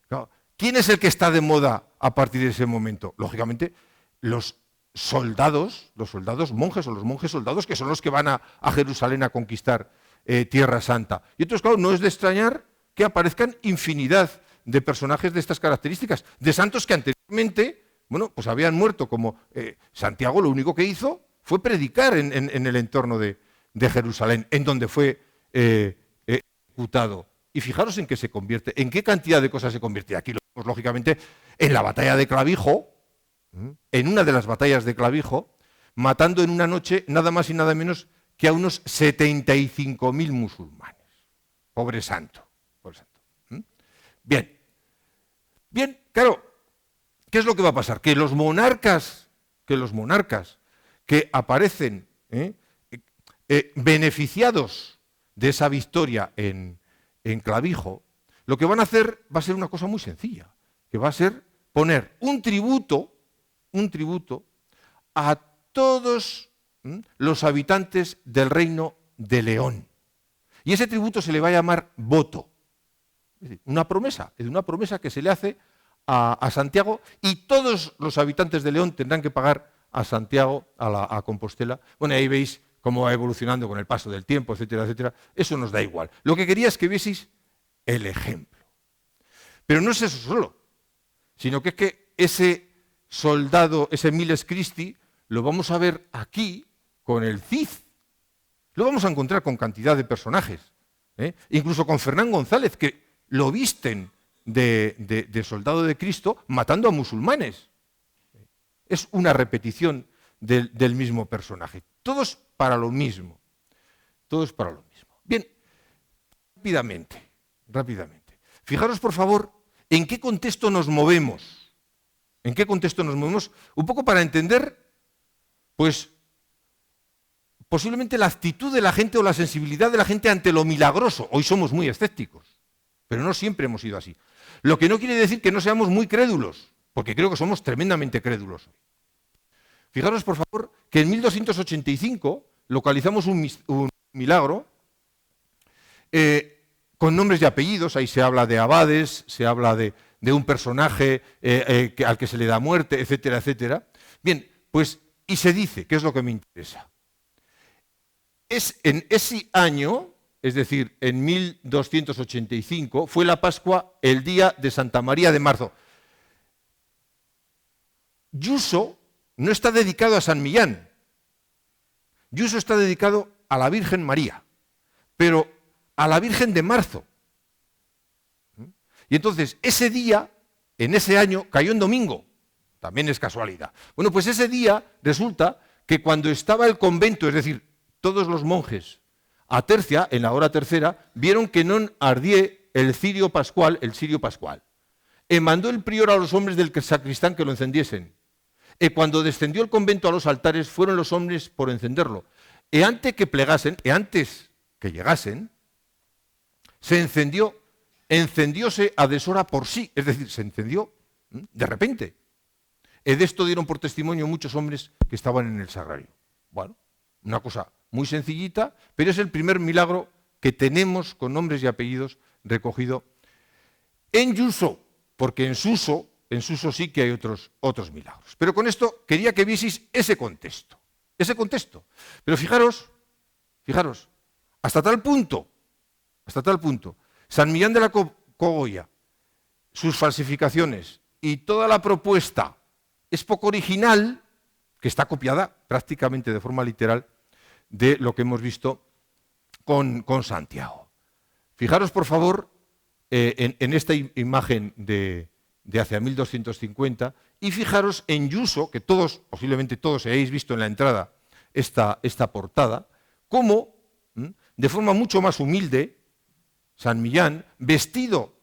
Claro, ¿quién es el que está de moda a partir de ese momento? Lógicamente, los soldados monjes, o los monjes soldados, que son los que van a Jerusalén a conquistar Tierra Santa. Y entonces, claro, no es de extrañar que aparezcan infinidad de personajes de estas características, de santos que anteriormente, bueno, pues habían muerto, como Santiago. Lo único que hizo fue predicar en el entorno de Jerusalén, en donde fue ejecutado. Y fijaros en qué se convierte, en qué cantidad de cosas se convierte. Aquí lo vemos, lógicamente, en la batalla de Clavijo, en una de las batallas de Clavijo, matando en una noche nada más y nada menos que a unos 75.000 musulmanes. Pobre santo. Bien, claro, ¿qué es lo que va a pasar? Que los monarcas que aparecen beneficiados de esa victoria en Clavijo, lo que van a hacer va a ser una cosa muy sencilla, que va a ser poner un tributo a todos los habitantes del reino de León. Y ese tributo se le va a llamar voto. Es decir, una promesa que se le hace a Santiago, y todos los habitantes de León tendrán que pagar a Santiago, a Compostela. Bueno, ahí veis cómo va evolucionando con el paso del tiempo, etcétera, etcétera. Eso nos da igual. Lo que quería es que vieseis el ejemplo. Pero no es eso solo, sino que es que ese soldado, ese Miles Christi, lo vamos a ver aquí con el Cid. Lo vamos a encontrar con cantidad de personajes, incluso con Fernán González, que lo visten de soldado de Cristo matando a musulmanes. Es una repetición del mismo personaje. Todos para lo mismo. Bien, rápidamente. Fijaros, por favor, en qué contexto nos movemos. Un poco para entender, pues, posiblemente la actitud de la gente o la sensibilidad de la gente ante lo milagroso. Hoy somos muy escépticos, pero no siempre hemos sido así. Lo que no quiere decir que no seamos muy crédulos, porque creo que somos tremendamente crédulos hoy. Fijaros, por favor, que en 1285 localizamos un milagro con nombres y apellidos. Ahí se habla de abades, se habla de un personaje al que se le da muerte, etcétera, etcétera. Bien, pues, y se dice, ¿qué es lo que me interesa? Es en ese año es decir, en 1285, fue la Pascua el día de Santa María de Marzo. Yuso no está dedicado a San Millán. Yuso está dedicado a la Virgen María, pero a la Virgen de Marzo. Y entonces, ese día, en ese año, cayó en domingo. También es casualidad. Bueno, pues ese día resulta que cuando estaba el convento, es decir, todos los monjes a tercia, en la hora tercera, vieron que non ardie el cirio pascual, E mandó el prior a los hombres del sacristán que lo encendiesen. E cuando descendió el convento a los altares, fueron los hombres por encenderlo. E antes que plegasen, antes que llegasen, encendióse a deshora por sí, es decir, se encendió de repente. E de esto dieron por testimonio muchos hombres que estaban en el sagrario. Bueno, una cosa muy sencillita, pero es el primer milagro que tenemos con nombres y apellidos recogido en Yuso, porque en Suso sí que hay otros milagros. Pero con esto quería que vieseis ese contexto. Pero fijaros, hasta tal punto, San Millán de la Cogolla, sus falsificaciones y toda la propuesta es poco original, que está copiada prácticamente de forma literal de lo que hemos visto con Santiago. Fijaros, por favor, en esta imagen de hacia 1250, y fijaros en Yuso, que posiblemente todos hayáis visto en la entrada esta portada, cómo, de forma mucho más humilde, San Millán, vestido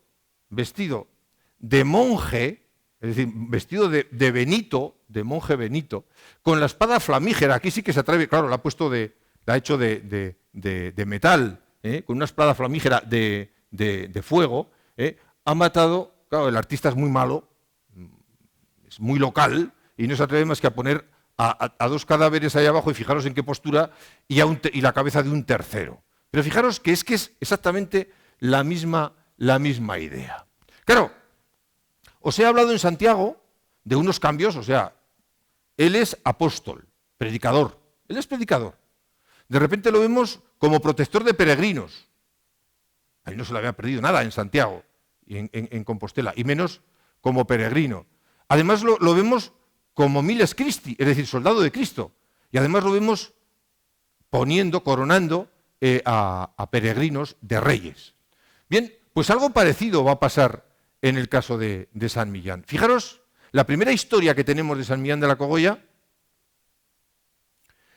de monje, es decir, vestido de Benito, de monje Benito, con la espada flamígera, aquí sí que se atreve, claro, la ha hecho de metal, con una espada flamígera de fuego, ha matado. Claro, el artista es muy malo, es muy local, y no se atreve más que a poner a dos cadáveres ahí abajo, y fijaros en qué postura, y la cabeza de un tercero. Pero fijaros que es exactamente la misma idea. Claro, os he hablado en Santiago de unos cambios, o sea, él es apóstol, predicador, él es predicador. De repente lo vemos como protector de peregrinos. Ahí no se le había perdido nada en Santiago y en Compostela, y menos como peregrino. Además lo vemos como miles Christi, es decir, soldado de Cristo. Y además lo vemos coronando a peregrinos de reyes. Bien, pues algo parecido va a pasar en el caso de San Millán. Fijaros, la primera historia que tenemos de San Millán de la Cogolla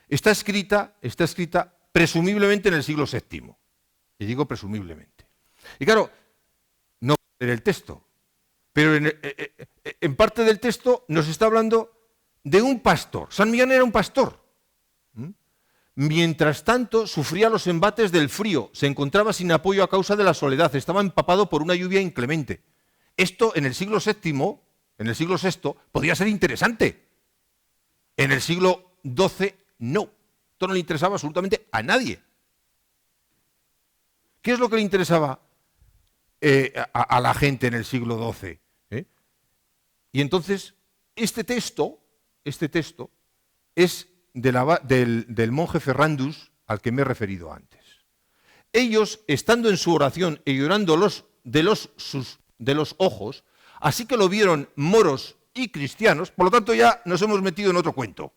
está escrita presumiblemente en el siglo VII. Y digo presumiblemente. Y claro, no voy a leer el texto, pero en parte del texto nos está hablando de un pastor. San Millán era un pastor. Mientras tanto, sufría los embates del frío, se encontraba sin apoyo a causa de la soledad, estaba empapado por una lluvia inclemente. Esto en el siglo VII, en el siglo VI, podría ser interesante. En el siglo XII, no. Esto no le interesaba absolutamente a nadie. ¿Qué es lo que le interesaba a la gente en el siglo XII? Y entonces, este texto es del monje Ferrandus al que me he referido antes. Ellos, estando en su oración y llorando de los ojos, así que lo vieron moros y cristianos, por lo tanto ya nos hemos metido en otro cuento.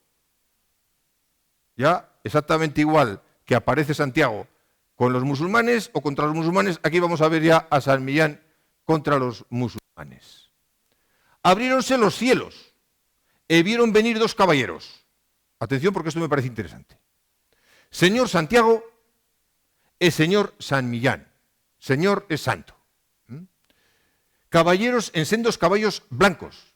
Ya exactamente igual que aparece Santiago con los musulmanes o contra los musulmanes, aquí vamos a ver ya a San Millán contra los musulmanes. Abriéronse los cielos y vieron venir dos caballeros. Atención, porque esto me parece interesante. Señor Santiago y señor San Millán. Señor es santo. Caballeros en sendos caballos blancos.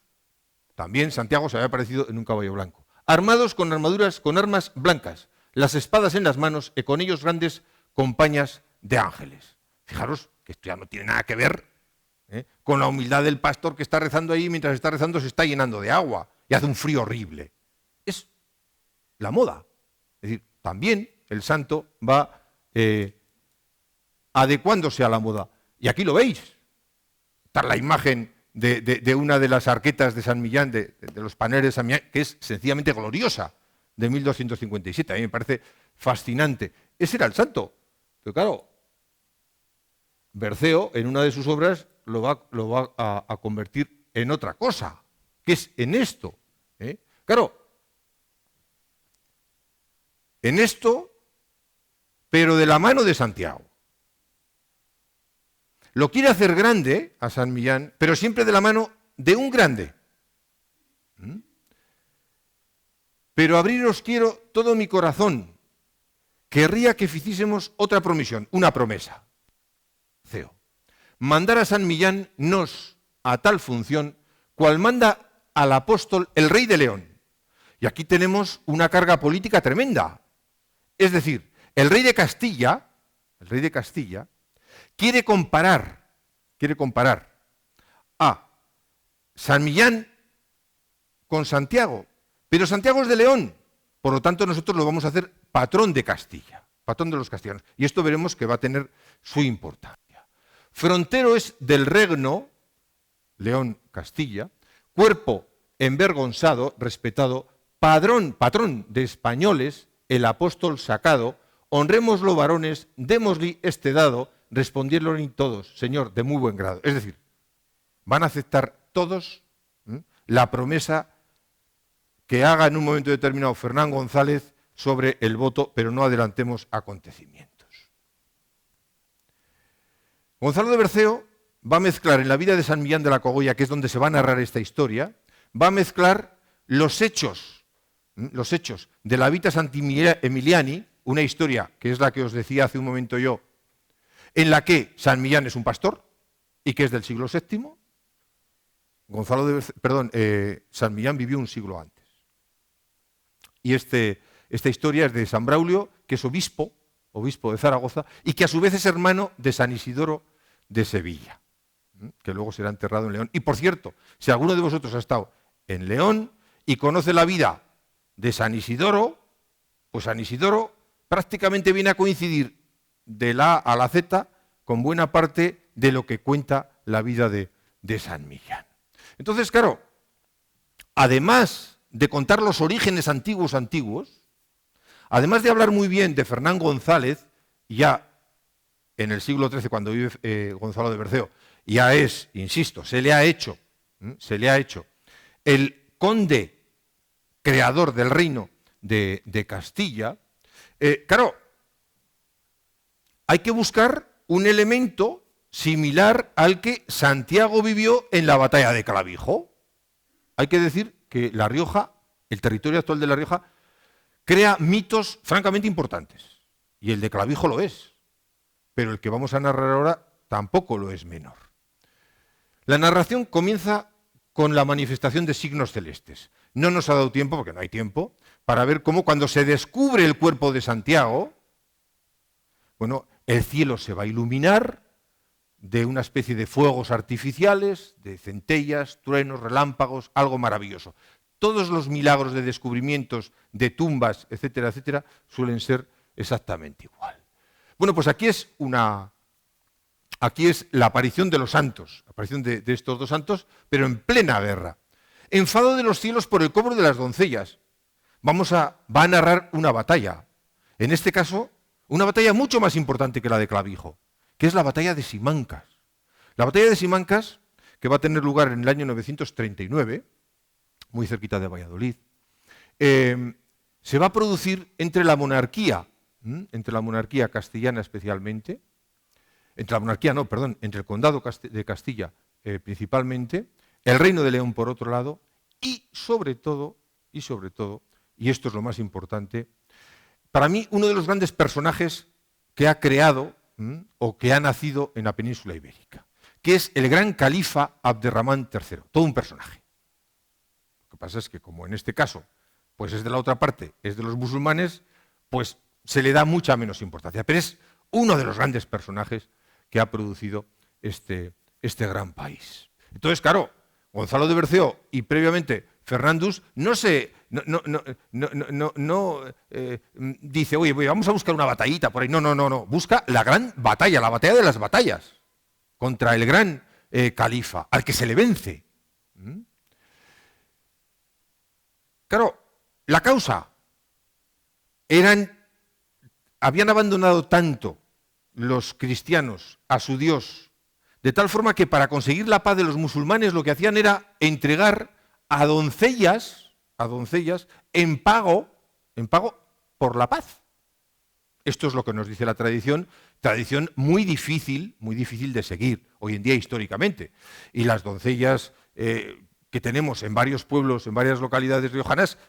También Santiago se había aparecido en un caballo blanco. Armados con armaduras, con armas blancas, las espadas en las manos y con ellos grandes compañías de ángeles. Fijaros que esto ya no tiene nada que ver con la humildad del pastor que está rezando ahí, mientras está rezando se está llenando de agua y hace un frío horrible. Es la moda. Es decir, también el santo va adecuándose a la moda. Y aquí lo veis. Está la imagen de una de las arquetas de San Millán, de los paneles de San Millán, que es sencillamente gloriosa, de 1257. A mí me parece fascinante. Ese era el santo. Pero claro, Berceo, en una de sus obras, lo va a convertir en otra cosa, que es en esto. Claro, en esto, pero de la mano de Santiago. Lo quiere hacer grande a San Millán, pero siempre de la mano de un grande. Pero abriros quiero todo mi corazón. Querría que ficísemos otra promisión, una promesa. Ceo. Mandar a San Millán nos a tal función, cual manda al apóstol el rey de León. Y aquí tenemos una carga política tremenda. Es decir, el rey de Castilla quiere comparar a San Millán con Santiago, pero Santiago es de León, por lo tanto nosotros lo vamos a hacer patrón de Castilla, patrón de los castellanos, y esto veremos que va a tener su importancia. Frontero es del regno, León-Castilla, cuerpo envergonzado, respetado, patrón de españoles, el apóstol sacado, honrémoslo varones, démosle este dado, respondieron y todos, Señor, de muy buen grado. Es decir, van a aceptar todos la promesa que haga en un momento determinado Fernán González sobre el voto, pero no adelantemos acontecimientos. Gonzalo de Berceo va a mezclar en la vida de San Millán de la Cogolla, que es donde se va a narrar esta historia, va a mezclar los hechos de la Vita Santi Emiliani, una historia que es la que os decía hace un momento yo, en la que San Millán es un pastor y que es del siglo VII. San Millán vivió un siglo antes. Y esta historia es de San Braulio, que es obispo de Zaragoza, y que a su vez es hermano de San Isidoro de Sevilla, que luego será enterrado en León. Y por cierto, si alguno de vosotros ha estado en León y conoce la vida de San Isidoro, pues San Isidoro prácticamente viene a coincidir de la A a la Z con buena parte de lo que cuenta la vida de San Millán. Entonces, claro, además de contar los orígenes antiguos, además de hablar muy bien de Fernán González, ya en el siglo XIII, cuando vive Gonzalo de Berceo, ya es, insisto, se le ha hecho el conde creador del reino de Castilla. Claro, hay que buscar un elemento similar al que Santiago vivió en la batalla de Clavijo. Hay que decir que La Rioja, el territorio actual de La Rioja, crea mitos francamente importantes. Y el de Clavijo lo es. Pero el que vamos a narrar ahora tampoco lo es menor. La narración comienza con la manifestación de signos celestes. No nos ha dado tiempo, porque no hay tiempo, para ver cómo cuando se descubre el cuerpo de Santiago, bueno, el cielo se va a iluminar de una especie de fuegos artificiales, de centellas, truenos, relámpagos, algo maravilloso. Todos los milagros de descubrimientos de tumbas, etcétera, etcétera, suelen ser exactamente igual. Bueno, pues aquí es la aparición de los santos, la aparición de estos dos santos, pero en plena guerra. Enfado de los cielos por el cobro de las doncellas. Va a narrar una batalla. En este caso, una batalla mucho más importante que la de Clavijo, que es la batalla de Simancas. La batalla de Simancas, que va a tener lugar en el año 939, muy cerquita de Valladolid, se va a producir entre la monarquía castellana especialmente, entre el condado de Castilla principalmente, el reino de León por otro lado, y sobre todo, y esto es lo más importante, para mí uno de los grandes personajes que ha creado o que ha nacido en la península ibérica, que es el gran califa Abderramán III, todo un personaje. Lo que pasa es que como en este caso pues es de la otra parte, es de los musulmanes, pues se le da mucha menos importancia, pero es uno de los grandes personajes que ha producido este gran país. Entonces, claro, Gonzalo de Berceo y previamente Fernandus no dice, oye, vamos a buscar una batallita por ahí. No. Busca la gran batalla, la batalla de las batallas contra el gran califa, al que se le vence. Claro, la causa habían abandonado tanto los cristianos a su Dios, de tal forma que para conseguir la paz de los musulmanes lo que hacían era entregar a doncellas en pago por la paz. Esto es lo que nos dice la tradición muy difícil de seguir hoy en día históricamente. Y las doncellas que tenemos en varios pueblos, en varias localidades riojanas,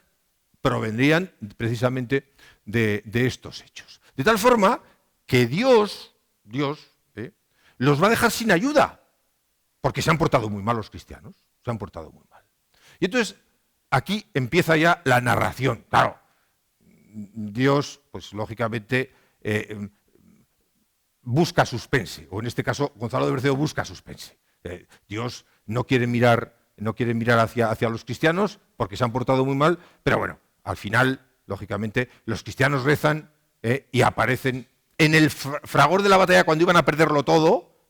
provendrían precisamente de estos hechos. De tal forma que Dios los va a dejar sin ayuda, porque se han portado muy mal los cristianos, se han portado muy mal. Y entonces aquí empieza ya la narración. Claro, Dios, pues lógicamente, busca suspense, o en este caso Gonzalo de Berceo busca suspense. Dios no quiere mirar hacia los cristianos porque se han portado muy mal, pero bueno, al final, lógicamente, los cristianos rezan y aparecen en el fragor de la batalla, cuando iban a perderlo todo,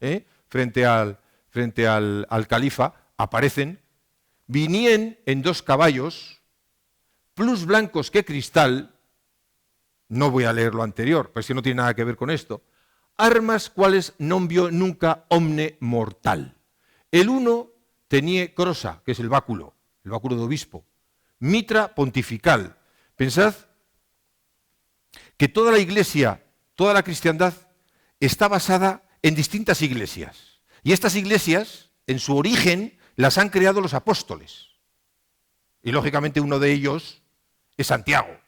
frente al califa, aparecen, vinían en 2 caballos, plus blancos que cristal. No voy a leer lo anterior, pues que no tiene nada que ver con esto. Armas cuales non vio nunca omne mortal. El uno tenía crosa, que es el báculo de obispo, mitra pontifical. Pensad que toda la iglesia, toda la cristiandad, está basada en distintas iglesias. Y estas iglesias, en su origen, las han creado los apóstoles. Y lógicamente uno de ellos es Santiago.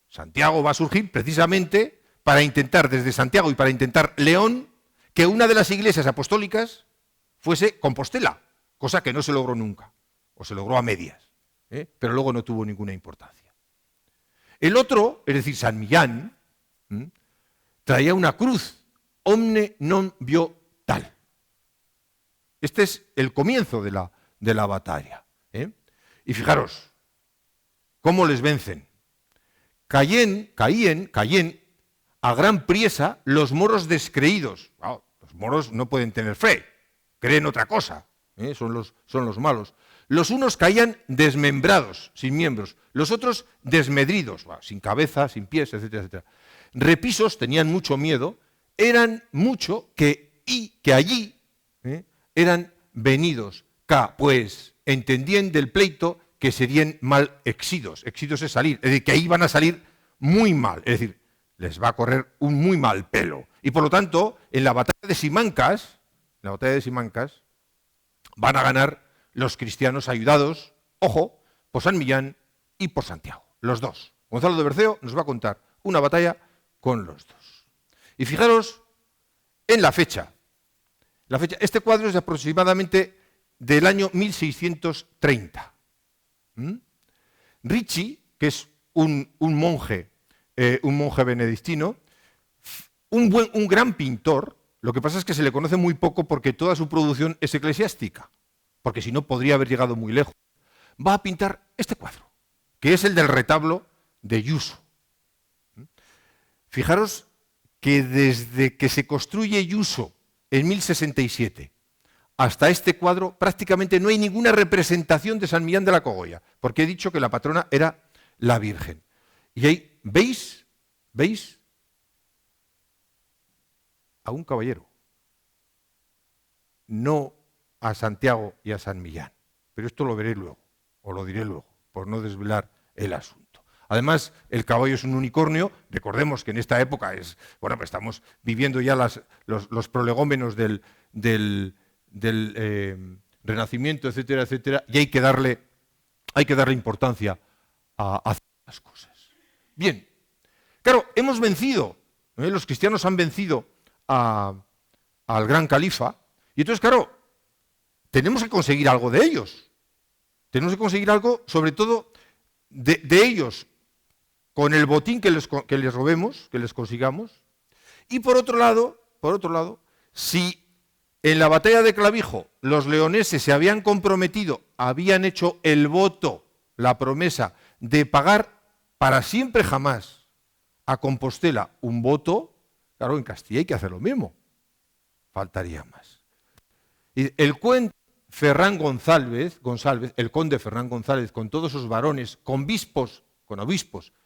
Santiago va a surgir precisamente para intentar, desde Santiago y para intentar León, que una de las iglesias apostólicas fuese Compostela, cosa que no se logró nunca, o se logró a medias, pero luego no tuvo ninguna importancia. El otro, es decir, San Millán, traía una cruz, omne non vio tal. Este es el comienzo de la batalla. Y fijaros, cómo les vencen. Caían a gran priesa los moros descreídos. Wow, los moros no pueden tener fe, creen otra cosa, son los malos. Los unos caían desmembrados, sin miembros, los otros desmedridos, sin cabeza, sin pies, etcétera, etcétera. Repisos, tenían mucho miedo, eran mucho que allí eran venidos, pues entendían del pleito que serían mal exidos. Exidos es salir, es decir, que ahí van a salir muy mal, es decir, les va a correr un muy mal pelo. Y por lo tanto, en la batalla de Simancas, van a ganar los cristianos ayudados, ojo, por San Millán y por Santiago, los dos. Gonzalo de Berceo nos va a contar una batalla con los dos. Y fijaros en la fecha. Este cuadro es aproximadamente del año 1630. Ricci, que es un monje benedictino, un gran pintor. Lo que pasa es que se le conoce muy poco porque toda su producción es eclesiástica, porque si no podría haber llegado muy lejos. Va a pintar este cuadro, que es el del retablo de Yuso. Fijaros que desde que se construye Yuso en 1067 hasta este cuadro prácticamente no hay ninguna representación de San Millán de la Cogolla, porque he dicho que la patrona era la Virgen. Y ahí, ¿veis a un caballero? No a Santiago y a San Millán. Pero esto lo veré luego, o lo diré luego, por no desvelar el asunto. Además, el caballo es un unicornio. Recordemos que en esta época pues estamos viviendo ya los prolegómenos del Renacimiento, etcétera, etcétera, y hay que darle importancia a las cosas. Bien, claro, hemos vencido, los cristianos han vencido al gran califa, y entonces, claro, tenemos que conseguir algo de ellos. Tenemos que conseguir algo, sobre todo, de ellos, con el botín que les robemos, que les consigamos. Y por otro lado, si en la batalla de Clavijo los leoneses se habían comprometido, habían hecho el voto, la promesa de pagar para siempre jamás a Compostela un voto, claro, en Castilla hay que hacer lo mismo. Faltaría más. Y el conde Ferrán González, el conde Ferrán González, con todos sus varones, con obispos,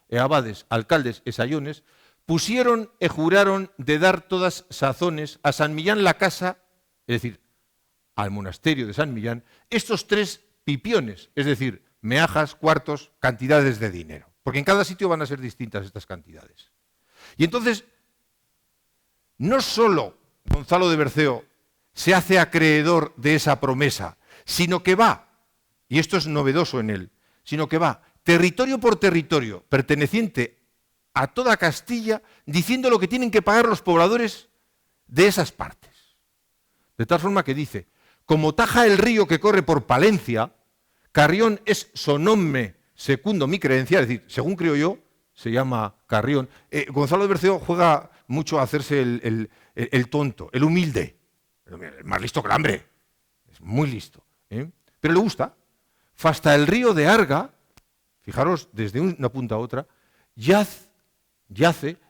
e abades, alcaldes e sayones, pusieron e juraron de dar todas sazones a San Millán la casa, es decir, al monasterio de San Millán, estos 3 pipiones, es decir, meajas, cuartos, cantidades de dinero. Porque en cada sitio van a ser distintas estas cantidades. Y entonces, no solo Gonzalo de Berceo se hace acreedor de esa promesa, sino que va, y esto es novedoso en él, sino que va territorio por territorio perteneciente a toda Castilla, diciendo lo que tienen que pagar los pobladores de esas partes. De tal forma que dice, como taja el río que corre por Palencia, Carrión es sonombre secundo mi creencia, es decir, según creo yo, se llama Carrión. Gonzalo de Berceo juega mucho a hacerse el tonto, el humilde, el más listo que el hambre, es muy listo, pero le gusta. Hasta el río de Arga, fijaros, desde una punta a otra, yace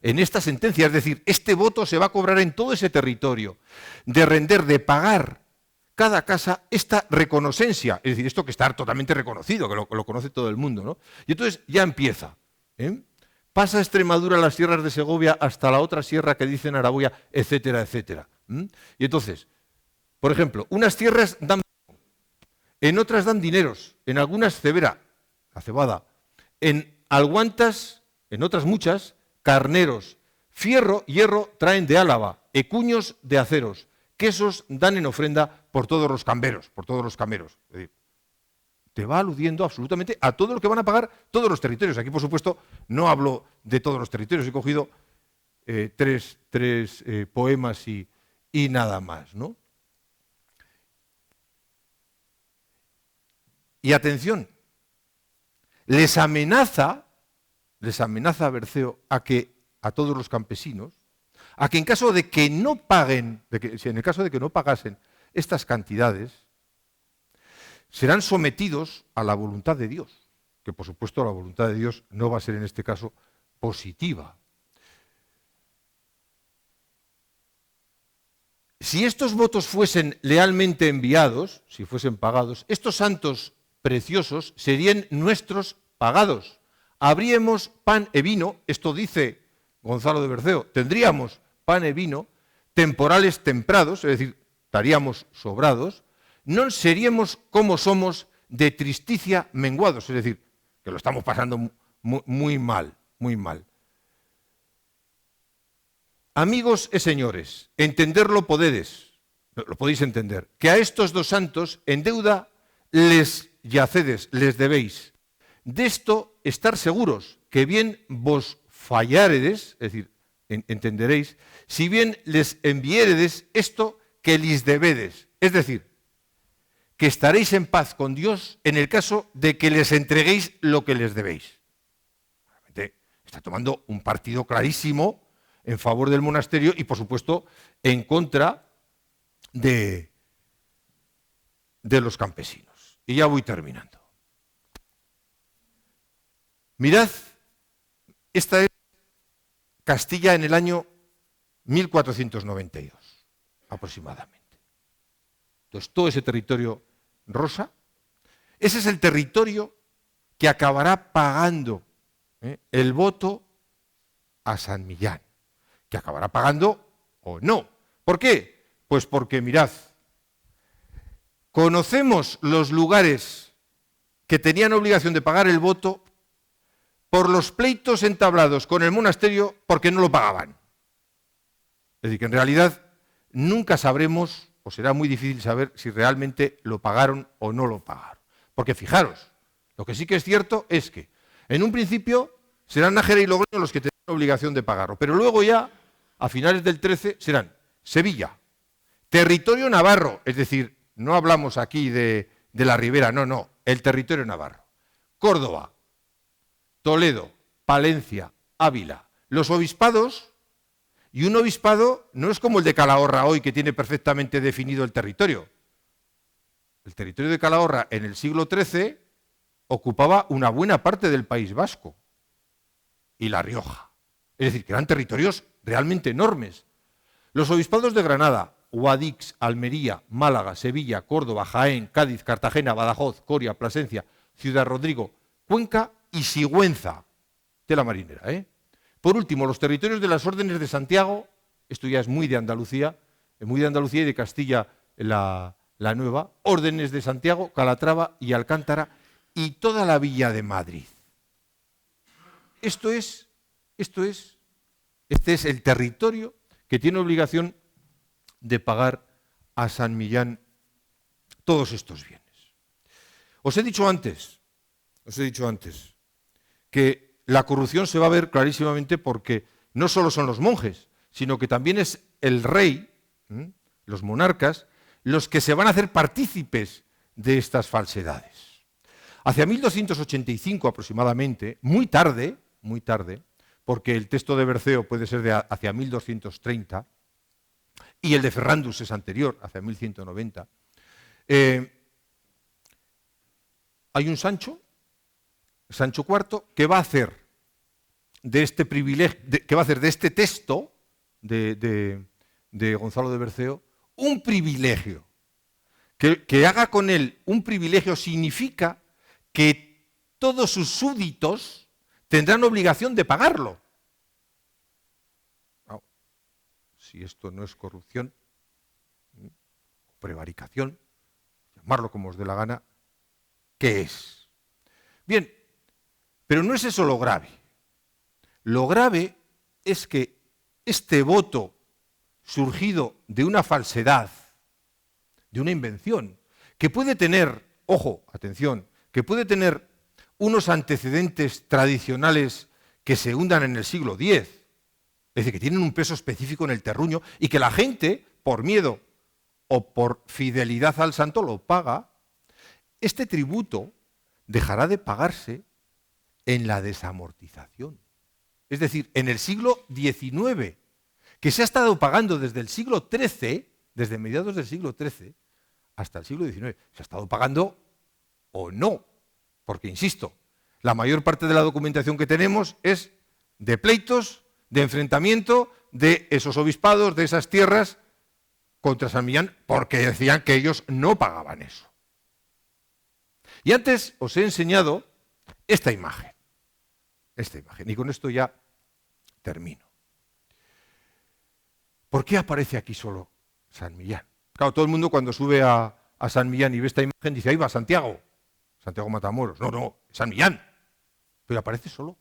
en esta sentencia, es decir, este voto se va a cobrar en todo ese territorio, de render, de pagar cada casa esta reconocencia, es decir, esto que está totalmente reconocido, que lo conoce todo el mundo, ¿no? Y entonces ya empieza, pasa Extremadura, las sierras de Segovia, hasta la otra sierra que dicen Araboya, etcétera, etcétera. Y entonces, por ejemplo, unas tierras dan, en otras dan dineros, en algunas cebera, la cebada, en alguantas, en otras muchas, carneros, fierro, hierro traen de Álava, ecuños de aceros, quesos dan en ofrenda por todos los camberos, por todos los cameros. Es decir, te va aludiendo absolutamente a todo lo que van a pagar todos los territorios. Aquí, por supuesto, no hablo de todos los territorios, he cogido tres poemas y nada más, ¿no? Y atención, les amenaza a Berceo a todos los campesinos, a que en caso de que no paguen, en el caso de que no pagasen estas cantidades, serán sometidos a la voluntad de Dios, que por supuesto la voluntad de Dios no va a ser en este caso positiva. Si estos votos fuesen lealmente enviados, si fuesen pagados, estos santos preciosos serían nuestros pagados. Habríamos pan e vino, esto dice Gonzalo de Berceo, tendríamos pan e vino, temporales temprados, es decir, estaríamos sobrados, non seríamos como somos de tristicia menguados, es decir, que lo estamos pasando muy mal, muy mal. Amigos e señores, entenderlo podedes, lo podéis entender, que a estos 2 santos en deuda les yacedes, les debéis. De esto estar seguros, que bien vos falláredes, es decir, entenderéis, si bien les enviéredes esto que les debedes, es decir, que estaréis en paz con Dios en el caso de que les entreguéis lo que les debéis. Realmente está tomando un partido clarísimo en favor del monasterio y, por supuesto, en contra de los campesinos. Y ya voy terminando. Mirad, esta es Castilla en el año 1492, aproximadamente. Entonces, todo ese territorio rosa, ese es el territorio que acabará pagando el voto a San Millán, que acabará pagando o no. ¿Por qué? Pues porque, mirad, conocemos los lugares que tenían obligación de pagar el voto por los pleitos entablados con el monasterio porque no lo pagaban. Es decir, que en realidad nunca sabremos, o será muy difícil saber si realmente lo pagaron o no lo pagaron. Porque fijaros, lo que sí que es cierto es que en un principio serán Nájera y Logroño los que tendrán obligación de pagarlo, pero luego ya, a finales del 13, serán Sevilla, territorio navarro, es decir, no hablamos aquí de la Ribera, no, el territorio navarro, Córdoba, Toledo, Palencia, Ávila, los obispados, y un obispado no es como el de Calahorra hoy, que tiene perfectamente definido el territorio. El territorio de Calahorra en el siglo XIII ocupaba una buena parte del País Vasco y La Rioja. Es decir, que eran territorios realmente enormes. Los obispados de Granada, Guadix, Almería, Málaga, Sevilla, Córdoba, Jaén, Cádiz, Cartagena, Badajoz, Coria, Plasencia, Ciudad Rodrigo, Cuenca y Sigüenza, tela marinera, Por último, los territorios de las órdenes de Santiago, esto ya es muy de Andalucía y de Castilla la Nueva, órdenes de Santiago, Calatrava y Alcántara y toda la villa de Madrid. Este es el territorio que tiene obligación de pagar a San Millán todos estos bienes. Os he dicho antes que la corrupción se va a ver clarísimamente porque no solo son los monjes, sino que también es el rey, los monarcas, los que se van a hacer partícipes de estas falsedades. Hacia 1285 aproximadamente, muy tarde, porque el texto de Berceo puede ser de hacia 1230, y el de Ferrandus es anterior, hacia 1190, hay un Sancho IV, que va a hacer de este privilegio, que va a hacer de este texto de Gonzalo de Berceo un privilegio. Que haga con él un privilegio significa que todos sus súbditos tendrán obligación de pagarlo. No, si esto no es corrupción, prevaricación, llamarlo como os dé la gana, ¿qué es? Bien, pero no es eso lo grave. Lo grave es que este voto surgido de una falsedad, de una invención, que puede tener, ojo, atención, que puede tener unos antecedentes tradicionales que se hundan en el siglo X, es decir, que tienen un peso específico en el terruño y que la gente, por miedo o por fidelidad al santo, lo paga. Este tributo dejará de pagarse en la desamortización, es decir, en el siglo XIX, que se ha estado pagando desde el siglo XIII, desde mediados del siglo XIII hasta el siglo XIX. Se ha estado pagando o no, porque, insisto, la mayor parte de la documentación que tenemos es de pleitos, de enfrentamiento de esos obispados, de esas tierras contra San Millán, porque decían que ellos no pagaban eso. Y antes os he enseñado esta imagen, y con esto ya termino. ¿Por qué aparece aquí solo San Millán? Claro, todo el mundo cuando sube a San Millán y ve esta imagen dice, ahí va Santiago Matamoros. No, San Millán. Pero aparece solo.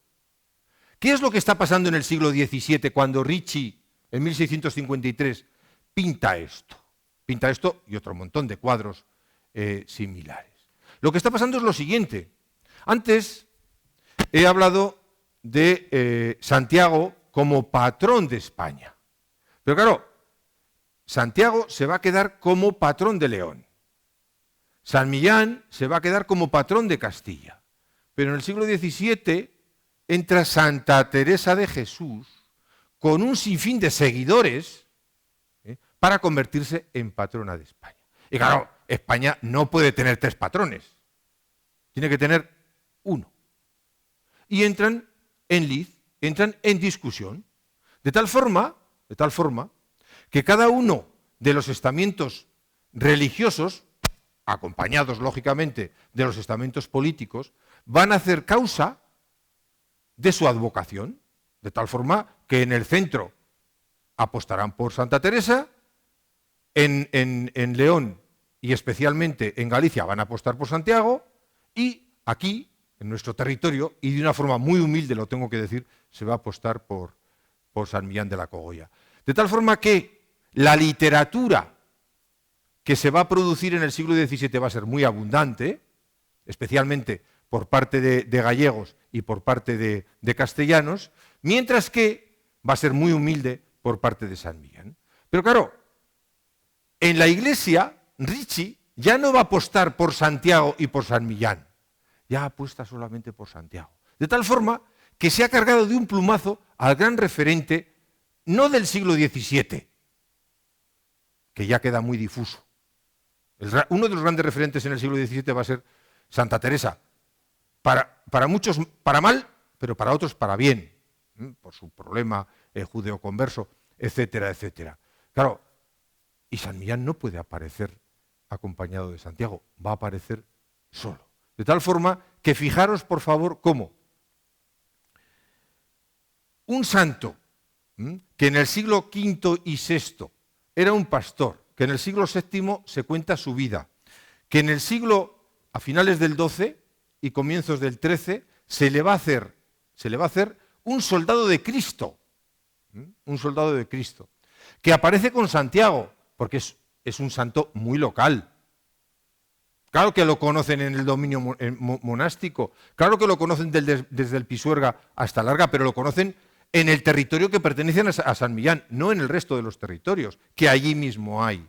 ¿Qué es lo que está pasando en el siglo XVII cuando Ricci, en 1653, pinta esto? Pinta esto y otro montón de cuadros similares. Lo que está pasando es lo siguiente. Antes he hablado de Santiago como patrón de España. Pero claro, Santiago se va a quedar como patrón de León. San Millán se va a quedar como patrón de Castilla. Pero en el siglo XVII entra Santa Teresa de Jesús con un sinfín de seguidores para convertirse en patrona de España. Y claro, España no puede tener 3 patrones, tiene que tener 1. Y entran en lid, entran en discusión, de tal forma que cada uno de los estamentos religiosos, acompañados lógicamente de los estamentos políticos, van a hacer causa de su advocación, de tal forma que en el centro apostarán por Santa Teresa, en León y especialmente en Galicia van a apostar por Santiago, y aquí, en nuestro territorio, y de una forma muy humilde, lo tengo que decir, se va a apostar por San Millán de la Cogolla. De tal forma que la literatura que se va a producir en el siglo XVII va a ser muy abundante, especialmente por parte de gallegos y por parte de castellanos, mientras que va a ser muy humilde por parte de San Millán. Pero claro, en la Iglesia, Ricci ya no va a apostar por Santiago y por San Millán, ya apuesta solamente por Santiago. De tal forma que se ha cargado de un plumazo al gran referente, no del siglo XVII, que ya queda muy difuso. Uno de los grandes referentes en el siglo XVII va a ser Santa Teresa. Para muchos para mal, pero para otros para bien, por su problema judeoconverso, etcétera, etcétera. Claro, y San Millán no puede aparecer acompañado de Santiago, va a aparecer solo. De tal forma que fijaros, por favor, cómo un santo que en el siglo V y VI era un pastor, que en el siglo VII se cuenta su vida, que en el siglo, a finales del XII y comienzos del XIII, se le va a hacer un soldado de Cristo, un soldado de Cristo, que aparece con Santiago, porque es un santo muy local. Claro que lo conocen en el dominio monástico, claro que lo conocen desde el Pisuerga hasta Larga, pero lo conocen en el territorio que pertenece a San Millán, no en el resto de los territorios, que allí mismo hay.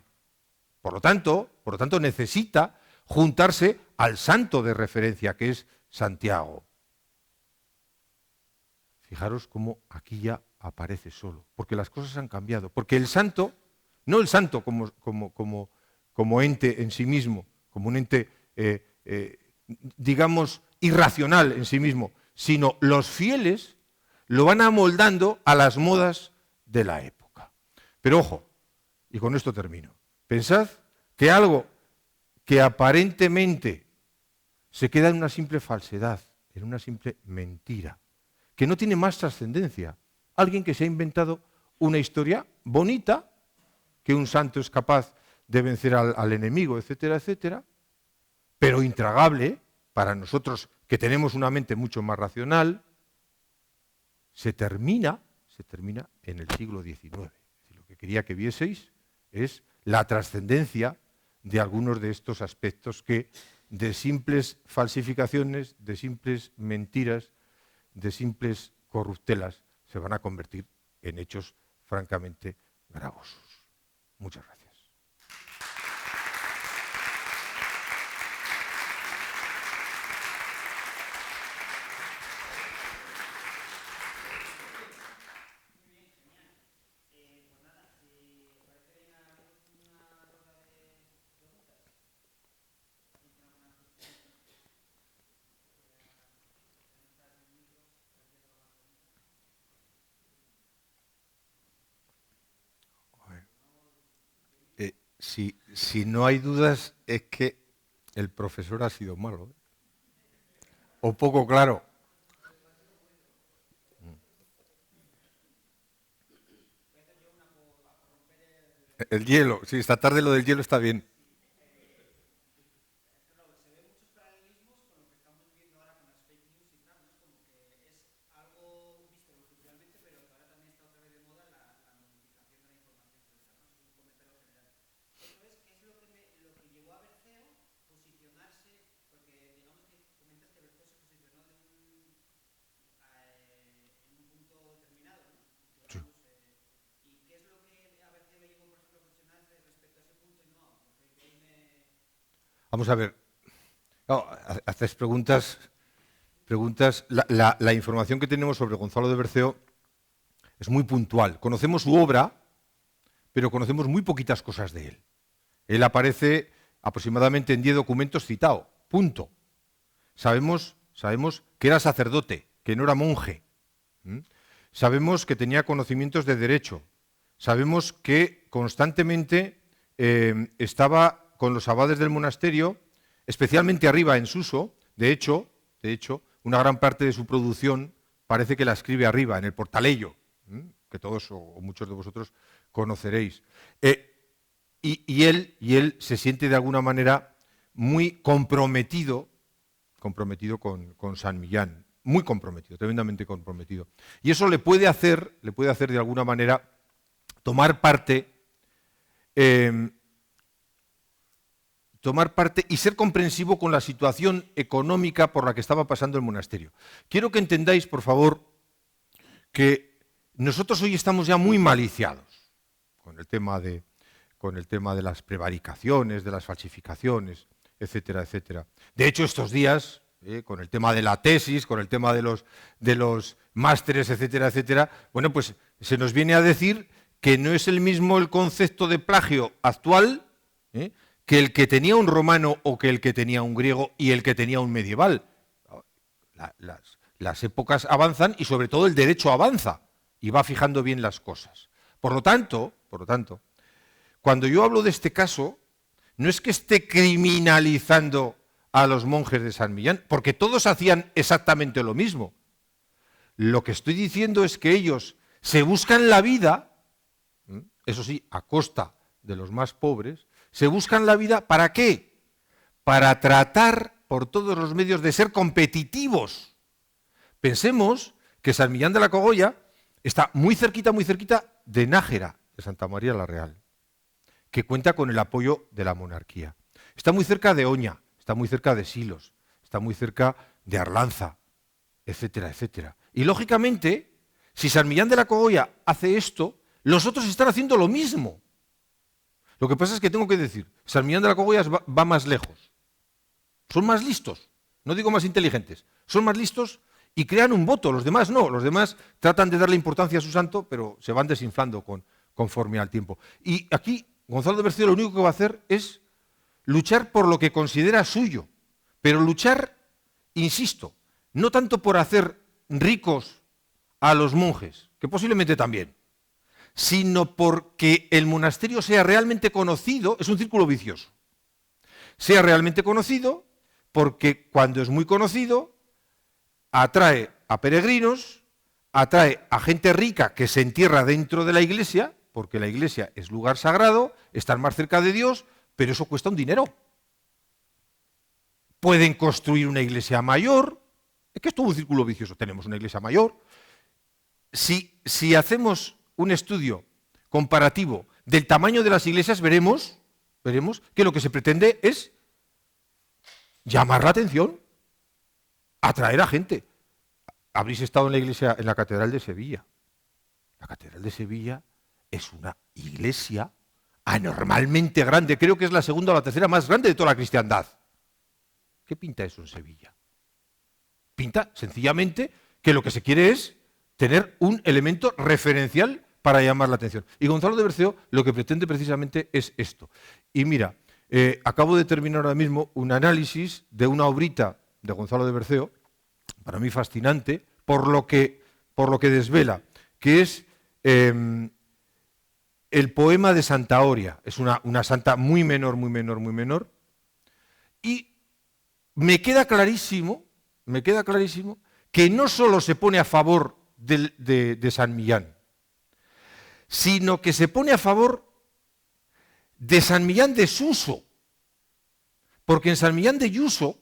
Por lo tanto, necesita juntarse al santo de referencia, que es Santiago. Fijaros cómo aquí ya aparece solo, porque las cosas han cambiado, porque el santo, no el santo como ente en sí mismo, como un ente, digamos, irracional en sí mismo, sino los fieles lo van amoldando a las modas de la época. Pero ojo, y con esto termino, pensad que algo que aparentemente se queda en una simple falsedad, en una simple mentira, que no tiene más trascendencia, alguien que se ha inventado una historia bonita, que un santo es capaz de vencer al enemigo, etcétera, etcétera, pero intragable para nosotros que tenemos una mente mucho más racional, se termina en el siglo XIX. Lo que quería que vieseis es la trascendencia de algunos de estos aspectos que de simples falsificaciones, de simples mentiras, de simples corruptelas, se van a convertir en hechos francamente gravosos. Muchas gracias. Si no hay dudas, es que el profesor ha sido malo, ¿eh? O poco claro. El hielo, sí, esta tarde lo del hielo está bien. Vamos a ver, no, haces preguntas. La información que tenemos sobre Gonzalo de Berceo es muy puntual. Conocemos su obra, pero conocemos muy poquitas cosas de él. Él aparece aproximadamente en 10 documentos citado, punto. Sabemos que era sacerdote, que no era monje. Sabemos que tenía conocimientos de derecho. Sabemos que constantemente estaba con los abades del monasterio, especialmente arriba en Suso. De hecho, una gran parte de su producción parece que la escribe arriba, en el Portalello, que todos o muchos de vosotros conoceréis. Y él se siente de alguna manera muy comprometido con San Millán, muy comprometido, tremendamente comprometido. Y eso le puede hacer de alguna manera tomar parte y ser comprensivo con la situación económica por la que estaba pasando el monasterio. Quiero que entendáis, por favor, que nosotros hoy estamos ya muy maliciados con el tema de las prevaricaciones, de las falsificaciones, etcétera, etcétera. De hecho, estos días, con el tema de la tesis, con el tema de los másteres, etcétera, etcétera, bueno, pues se nos viene a decir que no es el mismo el concepto de plagio actual, que el que tenía un romano o que el que tenía un griego y el que tenía un medieval. Las épocas avanzan y sobre todo el derecho avanza y va fijando bien las cosas. Por lo tanto, cuando yo hablo de este caso, no es que esté criminalizando a los monjes de San Millán, porque todos hacían exactamente lo mismo. Lo que estoy diciendo es que ellos se buscan la vida, eso sí, a costa de los más pobres, se buscan la vida ¿para qué? Para tratar por todos los medios de ser competitivos. Pensemos que San Millán de la Cogolla está muy cerquita de Nájera, de Santa María la Real, que cuenta con el apoyo de la monarquía. Está muy cerca de Oña, está muy cerca de Silos, está muy cerca de Arlanza, etcétera, etcétera. Y lógicamente, si San Millán de la Cogolla hace esto, los otros están haciendo lo mismo. Lo que pasa es que tengo que decir, San Millán de la Cogolla va más lejos. Son más listos, no digo más inteligentes, son más listos y crean un voto, los demás no, los demás tratan de darle importancia a su santo, pero se van desinflando conforme al tiempo. Y aquí Gonzalo de Berceo lo único que va a hacer es luchar por lo que considera suyo, pero luchar, insisto, no tanto por hacer ricos a los monjes, que posiblemente también, sino porque el monasterio sea realmente conocido, es un círculo vicioso, sea realmente conocido, porque cuando es muy conocido, atrae a peregrinos, atrae a gente rica que se entierra dentro de la iglesia, porque la iglesia es lugar sagrado, están más cerca de Dios, pero eso cuesta un dinero. Pueden construir una iglesia mayor, es que es todo un círculo vicioso, tenemos una iglesia mayor. Si hacemos un estudio comparativo del tamaño de las iglesias, veremos que lo que se pretende es llamar la atención, atraer a gente. Habréis estado en la iglesia, en la Catedral de Sevilla. La Catedral de Sevilla es una iglesia anormalmente grande, creo que es la segunda o la tercera más grande de toda la cristiandad. ¿Qué pinta eso en Sevilla? Pinta sencillamente que lo que se quiere es tener un elemento referencial para llamar la atención. Y Gonzalo de Berceo lo que pretende precisamente es esto. Y mira, acabo de terminar ahora mismo un análisis de una obrita de Gonzalo de Berceo, para mí fascinante, por lo que desvela, que es el poema de Santa Oria. Es una santa muy menor, y me queda clarísimo que no solo se pone a favor de San Millán, sino que se pone a favor de San Millán de Suso, porque en San Millán de Yuso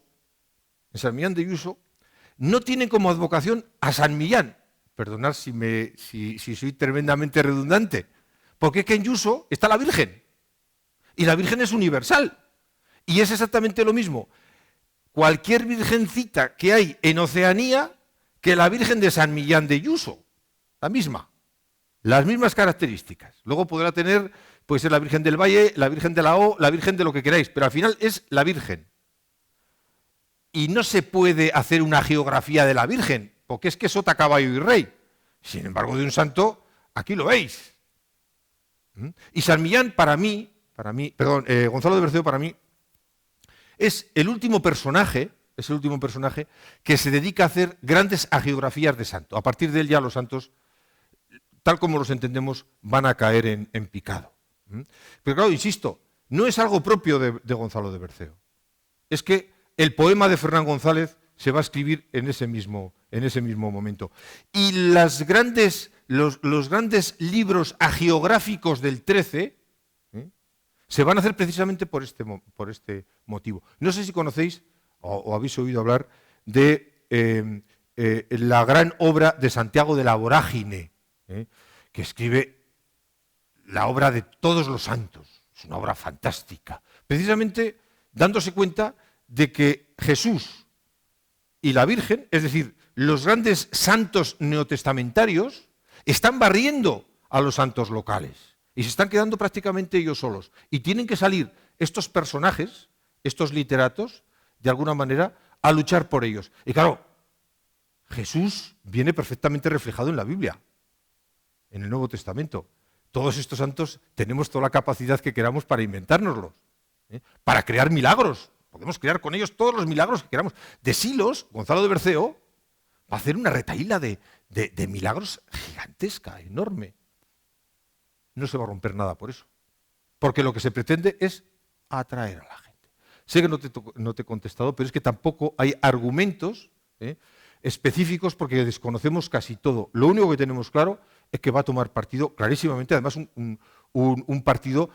no tienen como advocación a San Millán. Perdonad si soy tremendamente redundante, porque es que en Yuso está la Virgen, y la Virgen es universal, y es exactamente lo mismo cualquier virgencita que hay en Oceanía que la Virgen de San Millán de Yuso, la misma, las mismas características. Luego podrá tener, puede ser la Virgen del Valle, la Virgen de la O, la Virgen de lo que queráis, pero al final es la Virgen. Y no se puede hacer una geografía de la Virgen, porque es que sota, caballo y rey. Sin embargo, de un santo, aquí lo veis. Y San Millán, Gonzalo de Berceo para mí, es el último personaje que se dedica a hacer grandes hagiografías de santo. A partir de él ya los santos, tal como los entendemos, van a caer en picado. Pero claro, insisto, no es algo propio de Gonzalo de Berceo. Es que el poema de Fernán González se va a escribir en ese mismo momento. Y los grandes libros hagiográficos del XIII se van a hacer precisamente por este motivo. No sé si conocéis o habéis oído hablar de la gran obra de Santiago de la Vorágine, que escribe la obra de todos los santos. Es una obra fantástica. Precisamente dándose cuenta de que Jesús y la Virgen, es decir, los grandes santos neotestamentarios, están barriendo a los santos locales y se están quedando prácticamente ellos solos. Y tienen que salir estos personajes, estos literatos, de alguna manera, a luchar por ellos. Y claro, Jesús viene perfectamente reflejado en la Biblia, en el Nuevo Testamento. Todos estos santos tenemos toda la capacidad que queramos para inventárnoslos, para crear milagros. Podemos crear con ellos todos los milagros que queramos. De Silos, Gonzalo de Berceo va a hacer una retahíla de milagros gigantesca, enorme. No se va a romper nada por eso. Porque lo que se pretende es atraer a la gente. Sé que no te he contestado, pero es que tampoco hay argumentos específicos porque desconocemos casi todo. Lo único que tenemos claro es que va a tomar partido clarísimamente, además un partido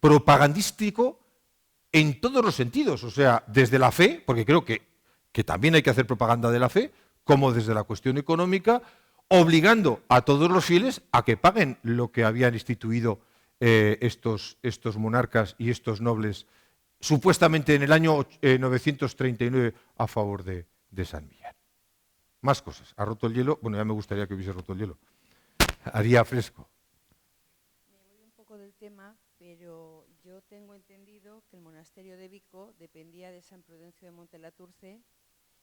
propagandístico en todos los sentidos, o sea, desde la fe, porque creo que también hay que hacer propaganda de la fe, como desde la cuestión económica, obligando a todos los fieles a que paguen lo que habían instituido estos monarcas y estos nobles, supuestamente en el año 939 a favor de San Millán. Más cosas. ¿Ha roto el hielo? Bueno, ya me gustaría que hubiese roto el hielo. Haría fresco. Me voy un poco del tema, pero yo tengo entendido que el monasterio de Vico dependía de San Prudencio de Montelaturce,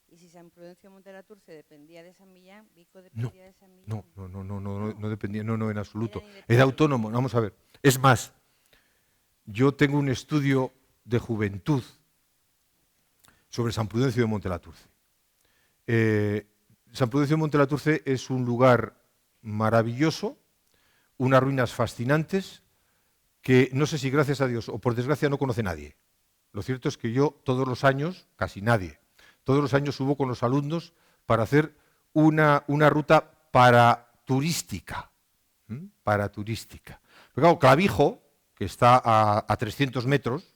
y si San Prudencio de Montelaturce dependía de San Millán, Vico dependía de San Millán. No dependía, no, en absoluto. Era autónomo, vamos a ver. Es más, yo tengo un estudio de juventud sobre San Prudencio de Montelaturce. San Prudencio de Montelaturce es un lugar maravilloso, unas ruinas fascinantes que no sé si gracias a Dios o por desgracia no conoce nadie. Lo cierto es que yo todos los años, casi nadie, todos los años subo con los alumnos para hacer una ruta paraturística. Paraturística. Pero claro, Clavijo, que está a 300 metros,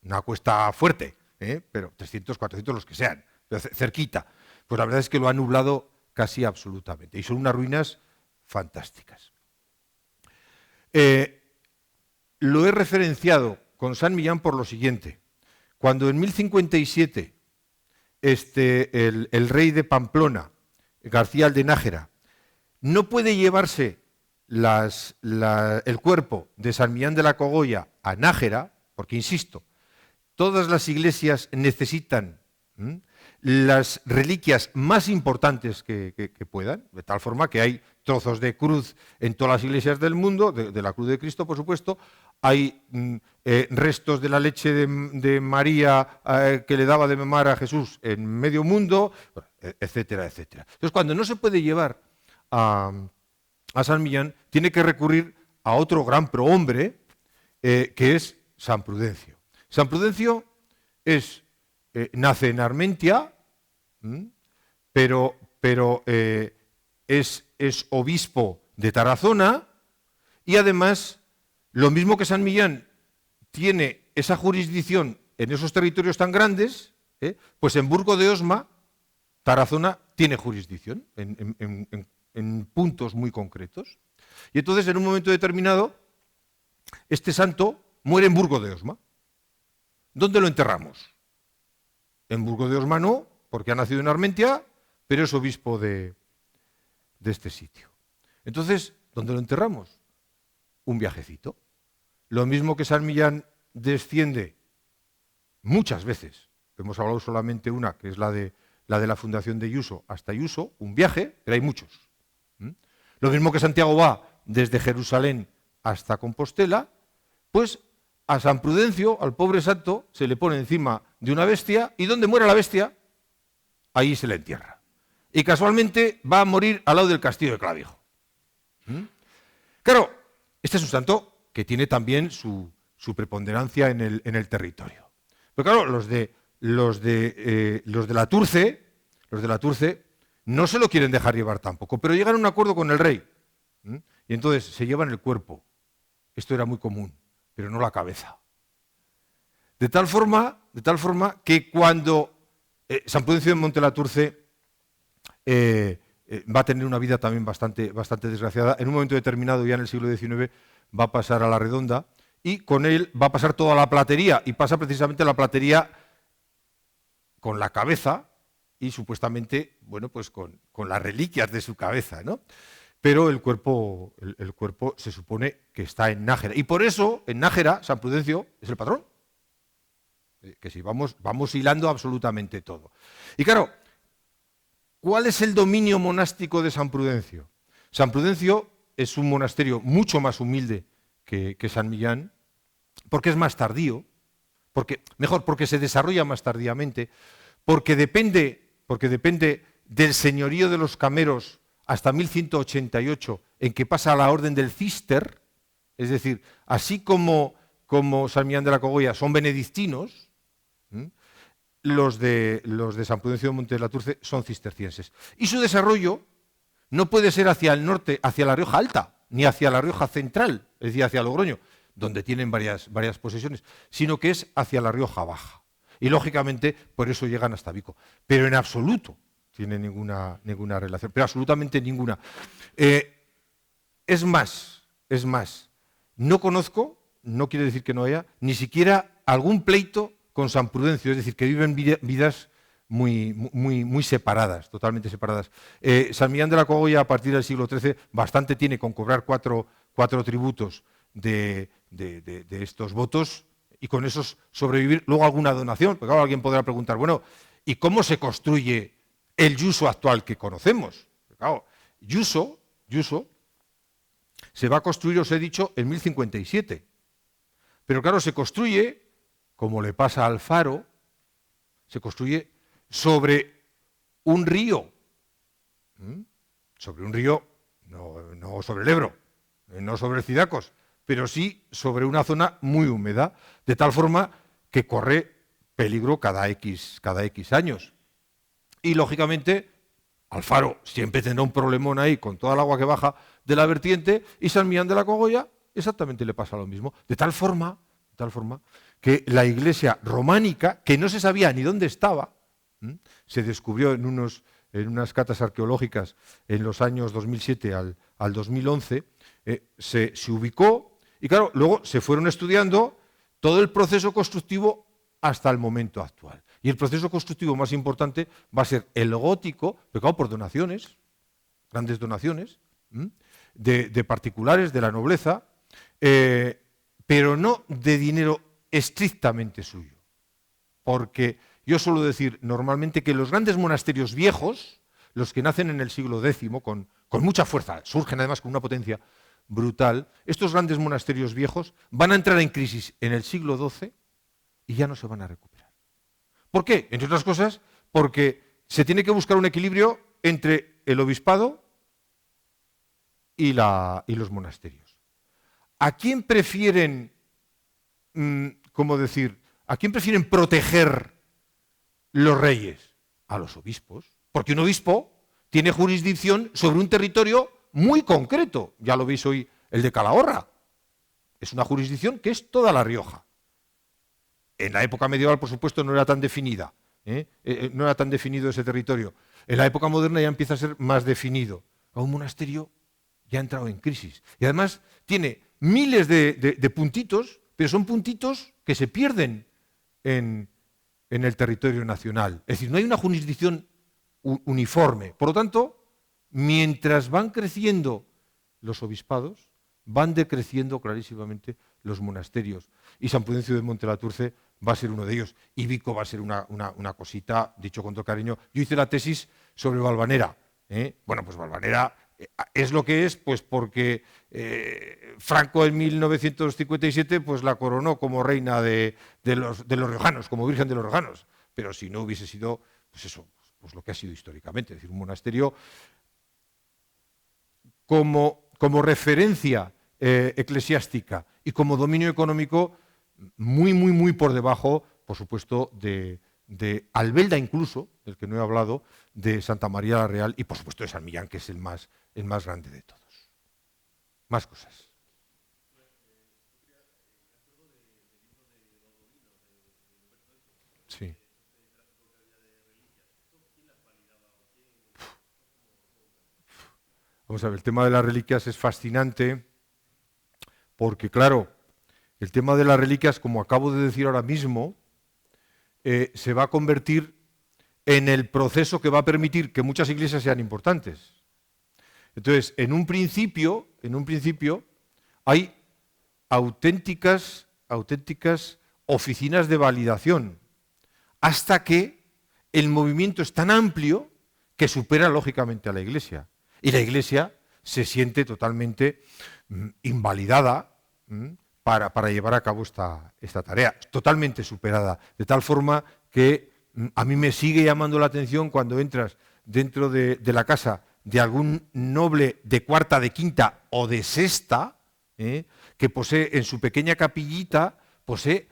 una cuesta fuerte, pero 300, 400, los que sean, pero cerquita, pues la verdad es que lo ha nublado casi absolutamente. Y son unas ruinas fantásticas. Lo he referenciado con San Millán por lo siguiente. Cuando en 1057 el rey de Pamplona, García de Nájera, no puede llevarse el cuerpo de San Millán de la Cogolla a Nájera, porque, insisto, todas las iglesias necesitan las reliquias más importantes que puedan, de tal forma que hay trozos de cruz en todas las iglesias del mundo, de la cruz de Cristo, por supuesto, hay restos de la leche de María que le daba de mamar a Jesús en medio mundo, etcétera, etcétera. Entonces, cuando no se puede llevar a San Millán, tiene que recurrir a otro gran prohombre, que es San Prudencio. San Prudencio nace en Armentia, pero es obispo de Tarazona y además, lo mismo que San Millán tiene esa jurisdicción en esos territorios tan grandes, pues en Burgo de Osma, Tarazona tiene jurisdicción en puntos muy concretos. Y entonces, en un momento determinado, este santo muere en Burgo de Osma. ¿Dónde lo enterramos? En Burgo de Osma no, porque ha nacido en Armentia, pero es obispo de este sitio. Entonces, ¿dónde lo enterramos? Un viajecito. Lo mismo que San Millán desciende muchas veces, hemos hablado solamente una, que es la de la fundación de Ayuso hasta Ayuso, un viaje, pero hay muchos. Lo mismo que Santiago va desde Jerusalén hasta Compostela, pues a San Prudencio, al pobre santo, se le pone encima de una bestia, y donde muera la bestia, ahí se le entierra. Y casualmente va a morir al lado del castillo de Clavijo. Claro, este es un santo que tiene también su preponderancia en el territorio. Pero claro, los de la Turce no se lo quieren dejar llevar tampoco, pero llegan a un acuerdo con el rey. Y entonces se llevan el cuerpo. Esto era muy común, pero no la cabeza. De tal forma que cuando San Prudencio de Montelaturce va a tener una vida también bastante desgraciada, en un momento determinado, ya en el siglo XIX, va a pasar a la Redonda, y con él va a pasar toda la platería, y pasa precisamente la platería con la cabeza y supuestamente, bueno, pues con las reliquias de su cabeza, ¿no? Pero el cuerpo se supone que está en Nájera. Y por eso, en Nájera, San Prudencio es el patrón. Que si vamos hilando absolutamente todo. Y claro, ¿cuál es el dominio monástico de San Prudencio? San Prudencio es un monasterio mucho más humilde que San Millán, porque es más tardío, porque se desarrolla más tardíamente, porque depende del señorío de los cameros hasta 1188, en que pasa a la orden del Cister, es decir, así como San Millán de la Cogolla son benedictinos, los de San Prudencio de Montellaturce son cistercienses. Y su desarrollo no puede ser hacia el norte, hacia la Rioja Alta, ni hacia la Rioja Central, es decir, hacia Logroño, donde tienen varias posesiones, sino que es hacia la Rioja Baja. Y lógicamente por eso llegan hasta Vico. Pero en absoluto tiene ninguna relación, pero absolutamente ninguna. Es más, no conozco, no quiere decir que no haya, ni siquiera algún pleito con San Prudencio, es decir, que viven vidas muy separadas, totalmente separadas. San Millán de la Cogolla, a partir del siglo XIII, bastante tiene con cobrar cuatro tributos de estos votos y con esos sobrevivir, luego alguna donación, porque claro, alguien podrá preguntar, bueno, ¿y cómo se construye el Yuso actual que conocemos? Porque, claro, Yuso se va a construir, os he dicho, en 1057. Pero claro, se construye, como le pasa al Faro, se construye sobre un río. Sobre un río, no sobre el Ebro, no sobre el Cidacos, pero sí sobre una zona muy húmeda, de tal forma que corre peligro cada X años. Y lógicamente, Alfaro siempre tendrá un problemón ahí con toda el agua que baja de la vertiente, y San Millán de la Cogolla exactamente le pasa lo mismo. De tal forma que la iglesia románica, que no se sabía ni dónde estaba, se descubrió en unas catas arqueológicas en los años 2007 al 2011, se ubicó, y claro, luego se fueron estudiando todo el proceso constructivo hasta el momento actual. Y el proceso constructivo más importante va a ser el gótico, pero claro, por donaciones, grandes donaciones, de particulares, de la nobleza, pero no de dinero estrictamente suyo. Porque yo suelo decir normalmente que los grandes monasterios viejos, los que nacen en el siglo X, con mucha fuerza, surgen además con una potencia brutal, estos grandes monasterios viejos van a entrar en crisis en el siglo XII y ya no se van a recuperar. ¿Por qué? Entre otras cosas, porque se tiene que buscar un equilibrio entre el obispado y los monasterios. ¿A quién prefieren, a quién prefieren proteger los reyes? A los obispos. Porque un obispo tiene jurisdicción sobre un territorio muy concreto. Ya lo veis hoy, el de Calahorra. Es una jurisdicción que es toda La Rioja. En la época medieval, por supuesto, no era tan definida. No era tan definido ese territorio. En la época moderna ya empieza a ser más definido. A un monasterio ya ha entrado en crisis. Y además tiene miles de puntitos, pero son puntitos que se pierden en el territorio nacional. Es decir, no hay una jurisdicción uniforme. Por lo tanto, mientras van creciendo los obispados, van decreciendo clarísimamente los monasterios. Y San Prudencio de Montellaturce va a ser uno de ellos. Y Vico va a ser una cosita, dicho con todo cariño. Yo hice la tesis sobre Valvanera. Bueno, pues Valvanera es lo que es, pues porque Franco en 1957 pues la coronó como reina de los riojanos, como virgen de los riojanos. Pero si no hubiese sido, pues eso, pues lo que ha sido históricamente, es decir, un monasterio como referencia eclesiástica y como dominio económico muy por debajo, por supuesto, de Albelda incluso, del que no he hablado, de Santa María la Real y por supuesto de San Millán, que es el más grande de todos. Más cosas. Sí. Vamos a ver, el tema de las reliquias es fascinante porque, claro, el tema de las reliquias, como acabo de decir ahora mismo, se va a convertir en el proceso que va a permitir que muchas iglesias sean importantes. Entonces, en un principio hay auténticas oficinas de validación, hasta que el movimiento es tan amplio que supera lógicamente a la Iglesia. Y la Iglesia se siente totalmente invalidada para llevar a cabo esta tarea, totalmente superada, de tal forma que a mí me sigue llamando la atención cuando entras dentro de la casa de algún noble de cuarta, de quinta o de sexta, que posee en su pequeña capillita, posee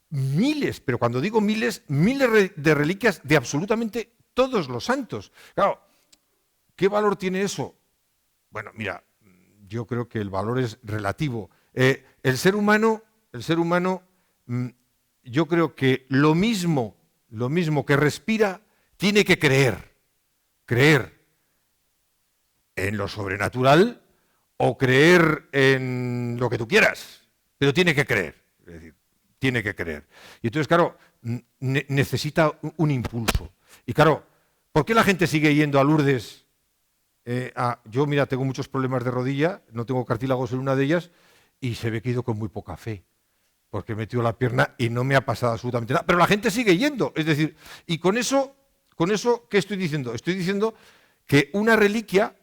miles, pero cuando digo miles, miles de reliquias de absolutamente todos los santos. Claro, ¿qué valor tiene eso? Bueno, mira, yo creo que el valor es relativo. El ser humano, yo creo que lo mismo que respira, tiene que creer en lo sobrenatural o creer en lo que tú quieras, pero tiene que creer, es decir, tiene que creer. Y entonces, claro, necesita un impulso. Y claro, ¿por qué la gente sigue yendo a Lourdes? Yo, mira, tengo muchos problemas de rodilla, no tengo cartílagos en una de ellas, y se ve que he ido con muy poca fe, porque he metido la pierna y no me ha pasado absolutamente nada. Pero la gente sigue yendo, es decir, y con eso, ¿qué estoy diciendo? Estoy diciendo que una reliquia,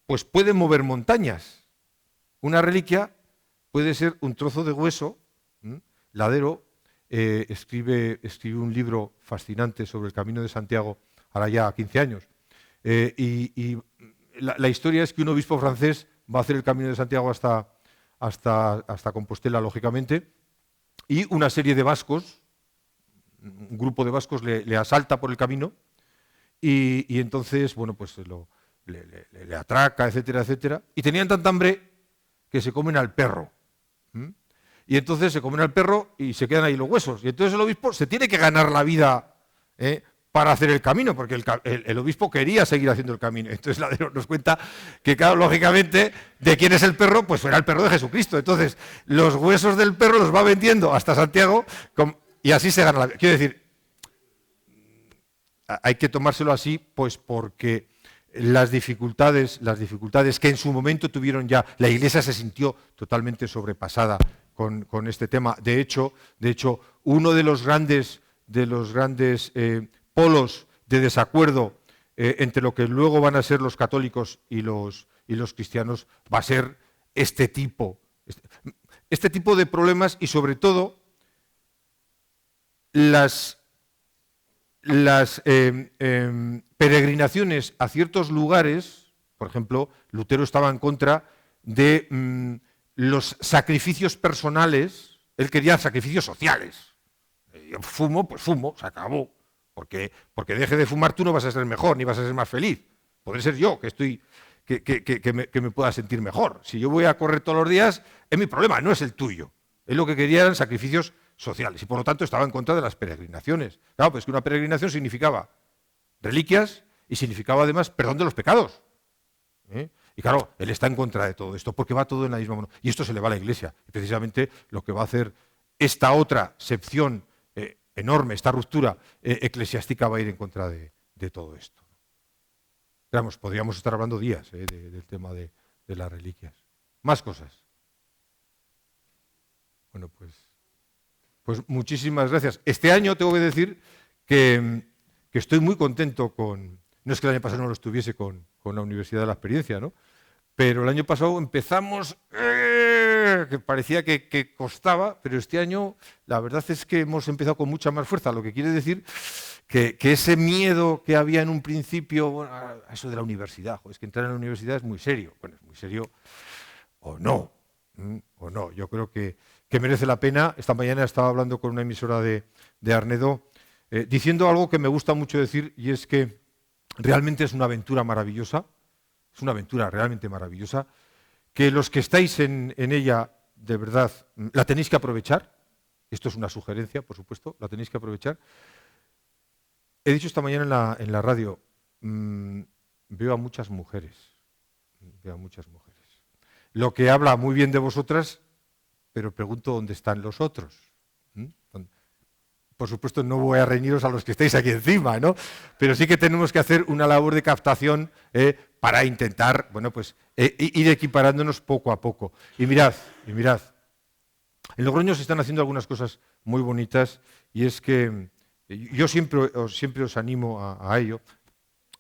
pues puede mover montañas. Una reliquia puede ser un trozo de hueso. Ladero escribe un libro fascinante sobre el Camino de Santiago, ahora ya 15 años. Y la historia es que un obispo francés va a hacer el Camino de Santiago hasta Compostela, lógicamente, y una serie de vascos, un grupo de vascos le asalta por el camino y entonces, bueno, pues le atraca, etcétera, etcétera. Y tenían tanta hambre que se comen al perro. Y entonces se comen al perro y se quedan ahí los huesos. Y entonces el obispo se tiene que ganar la vida para hacer el camino, porque el obispo quería seguir haciendo el camino. Entonces Ladero nos cuenta que, claro, lógicamente, ¿de quién es el perro? Pues era el perro de Jesucristo. Entonces, los huesos del perro los va vendiendo hasta Santiago y así se gana la vida. Quiero decir, hay que tomárselo así, pues porque las dificultades que en su momento tuvieron ya, la Iglesia se sintió totalmente sobrepasada con este tema. De hecho, uno de los grandes polos de desacuerdo entre lo que luego van a ser los católicos y los cristianos va a ser este tipo de problemas y sobre todo las peregrinaciones a ciertos lugares. Por ejemplo, Lutero estaba en contra de los sacrificios personales, él quería sacrificios sociales. Yo fumo, pues fumo, se acabó. Porque deje de fumar tú no vas a ser mejor, ni vas a ser más feliz. Podré ser yo que me pueda sentir mejor. Si yo voy a correr todos los días, es mi problema, no es el tuyo. Él lo que quería eran sacrificios sociales y por lo tanto estaba en contra de las peregrinaciones. Claro, pues que una peregrinación significaba reliquias y significaba además perdón de los pecados. Y claro, él está en contra de todo esto porque va todo en la misma mano. Y esto se le va a la Iglesia. Y precisamente lo que va a hacer esta otra sección enorme, esta ruptura eclesiástica va a ir en contra de todo esto. Digamos, podríamos estar hablando días del tema de las reliquias. Más cosas. Bueno, pues muchísimas gracias. Este año tengo que decir que estoy muy contento no es que el año pasado no lo estuviese con la Universidad de la Experiencia, ¿no? Pero el año pasado empezamos, que parecía que costaba, pero este año la verdad es que hemos empezado con mucha más fuerza, lo que quiere decir que ese miedo que había en un principio, bueno, a eso de la universidad, es que entrar en la universidad es muy serio. Bueno, es muy serio o no, yo creo que merece la pena. Esta mañana estaba hablando con una emisora de Arnedo, diciendo algo que me gusta mucho decir, y es que realmente es una aventura maravillosa, es una aventura realmente maravillosa, que los que estáis en ella, de verdad, la tenéis que aprovechar. Esto es una sugerencia, por supuesto, la tenéis que aprovechar. He dicho esta mañana en la radio, veo a muchas mujeres, lo que habla muy bien de vosotras, pero pregunto dónde están los otros. Por supuesto, no voy a reñiros a los que estáis aquí encima, ¿no? Pero sí que tenemos que hacer una labor de captación para intentar, bueno, pues ir equiparándonos poco a poco. Y mirad, en Logroño se están haciendo algunas cosas muy bonitas y es que yo siempre os animo a ello.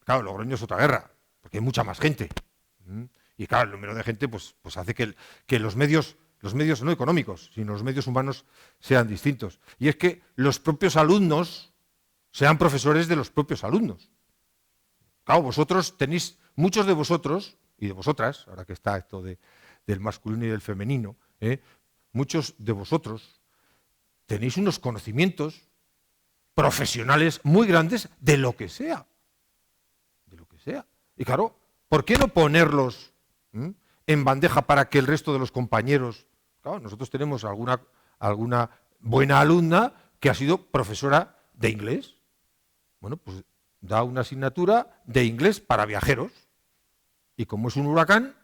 Claro, Logroño es otra guerra, porque hay mucha más gente. Y claro, el número de gente pues hace que los medios no económicos, sino los medios humanos sean distintos. Y es que los propios alumnos sean profesores de los propios alumnos. Claro, vosotros tenéis, muchos de vosotros, y de vosotras, ahora que está esto del masculino y del femenino, muchos de vosotros tenéis unos conocimientos profesionales muy grandes de lo que sea. De lo que sea. Y claro, ¿por qué no ponerlos en bandeja para que el resto de los compañeros... Claro, nosotros tenemos alguna buena alumna que ha sido profesora de inglés. Bueno, pues da una asignatura de inglés para viajeros. Y como es un huracán,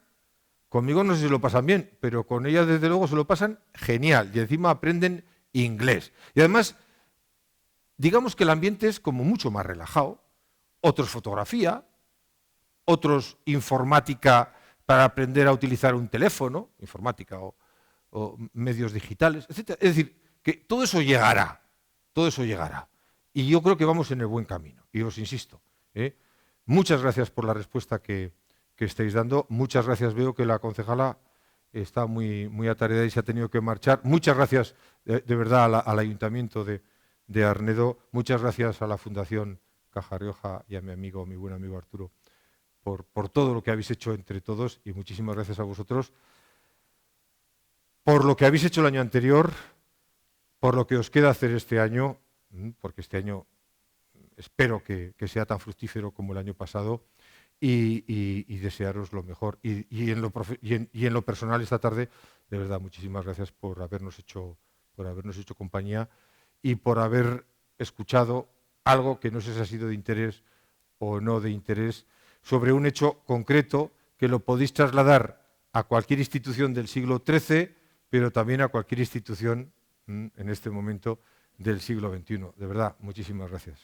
conmigo no sé si lo pasan bien, pero con ella desde luego se lo pasan genial. Y encima aprenden inglés. Y además, digamos que el ambiente es como mucho más relajado. Otros fotografía, otros informática para aprender a utilizar un teléfono, informática o medios digitales, etc. Es decir, que todo eso llegará, todo eso llegará. Y yo creo que vamos en el buen camino. Y os insisto, muchas gracias por la respuesta que estáis dando. Muchas gracias, veo que la concejala está muy atareada y se ha tenido que marchar. Muchas gracias de verdad al Ayuntamiento de Arnedo. Muchas gracias a la Fundación Caja Rioja y a mi buen amigo Arturo, por todo lo que habéis hecho entre todos, y muchísimas gracias a vosotros por lo que habéis hecho el año anterior, por lo que os queda hacer este año, porque este año espero que sea tan fructífero como el año pasado, y desearos lo mejor. Y en lo personal esta tarde, de verdad, muchísimas gracias por habernos hecho compañía y por haber escuchado algo que no sé si ha sido de interés o no de interés, sobre un hecho concreto que lo podéis trasladar a cualquier institución del siglo XIII, pero también a cualquier institución en este momento del siglo XXI. De verdad, muchísimas gracias.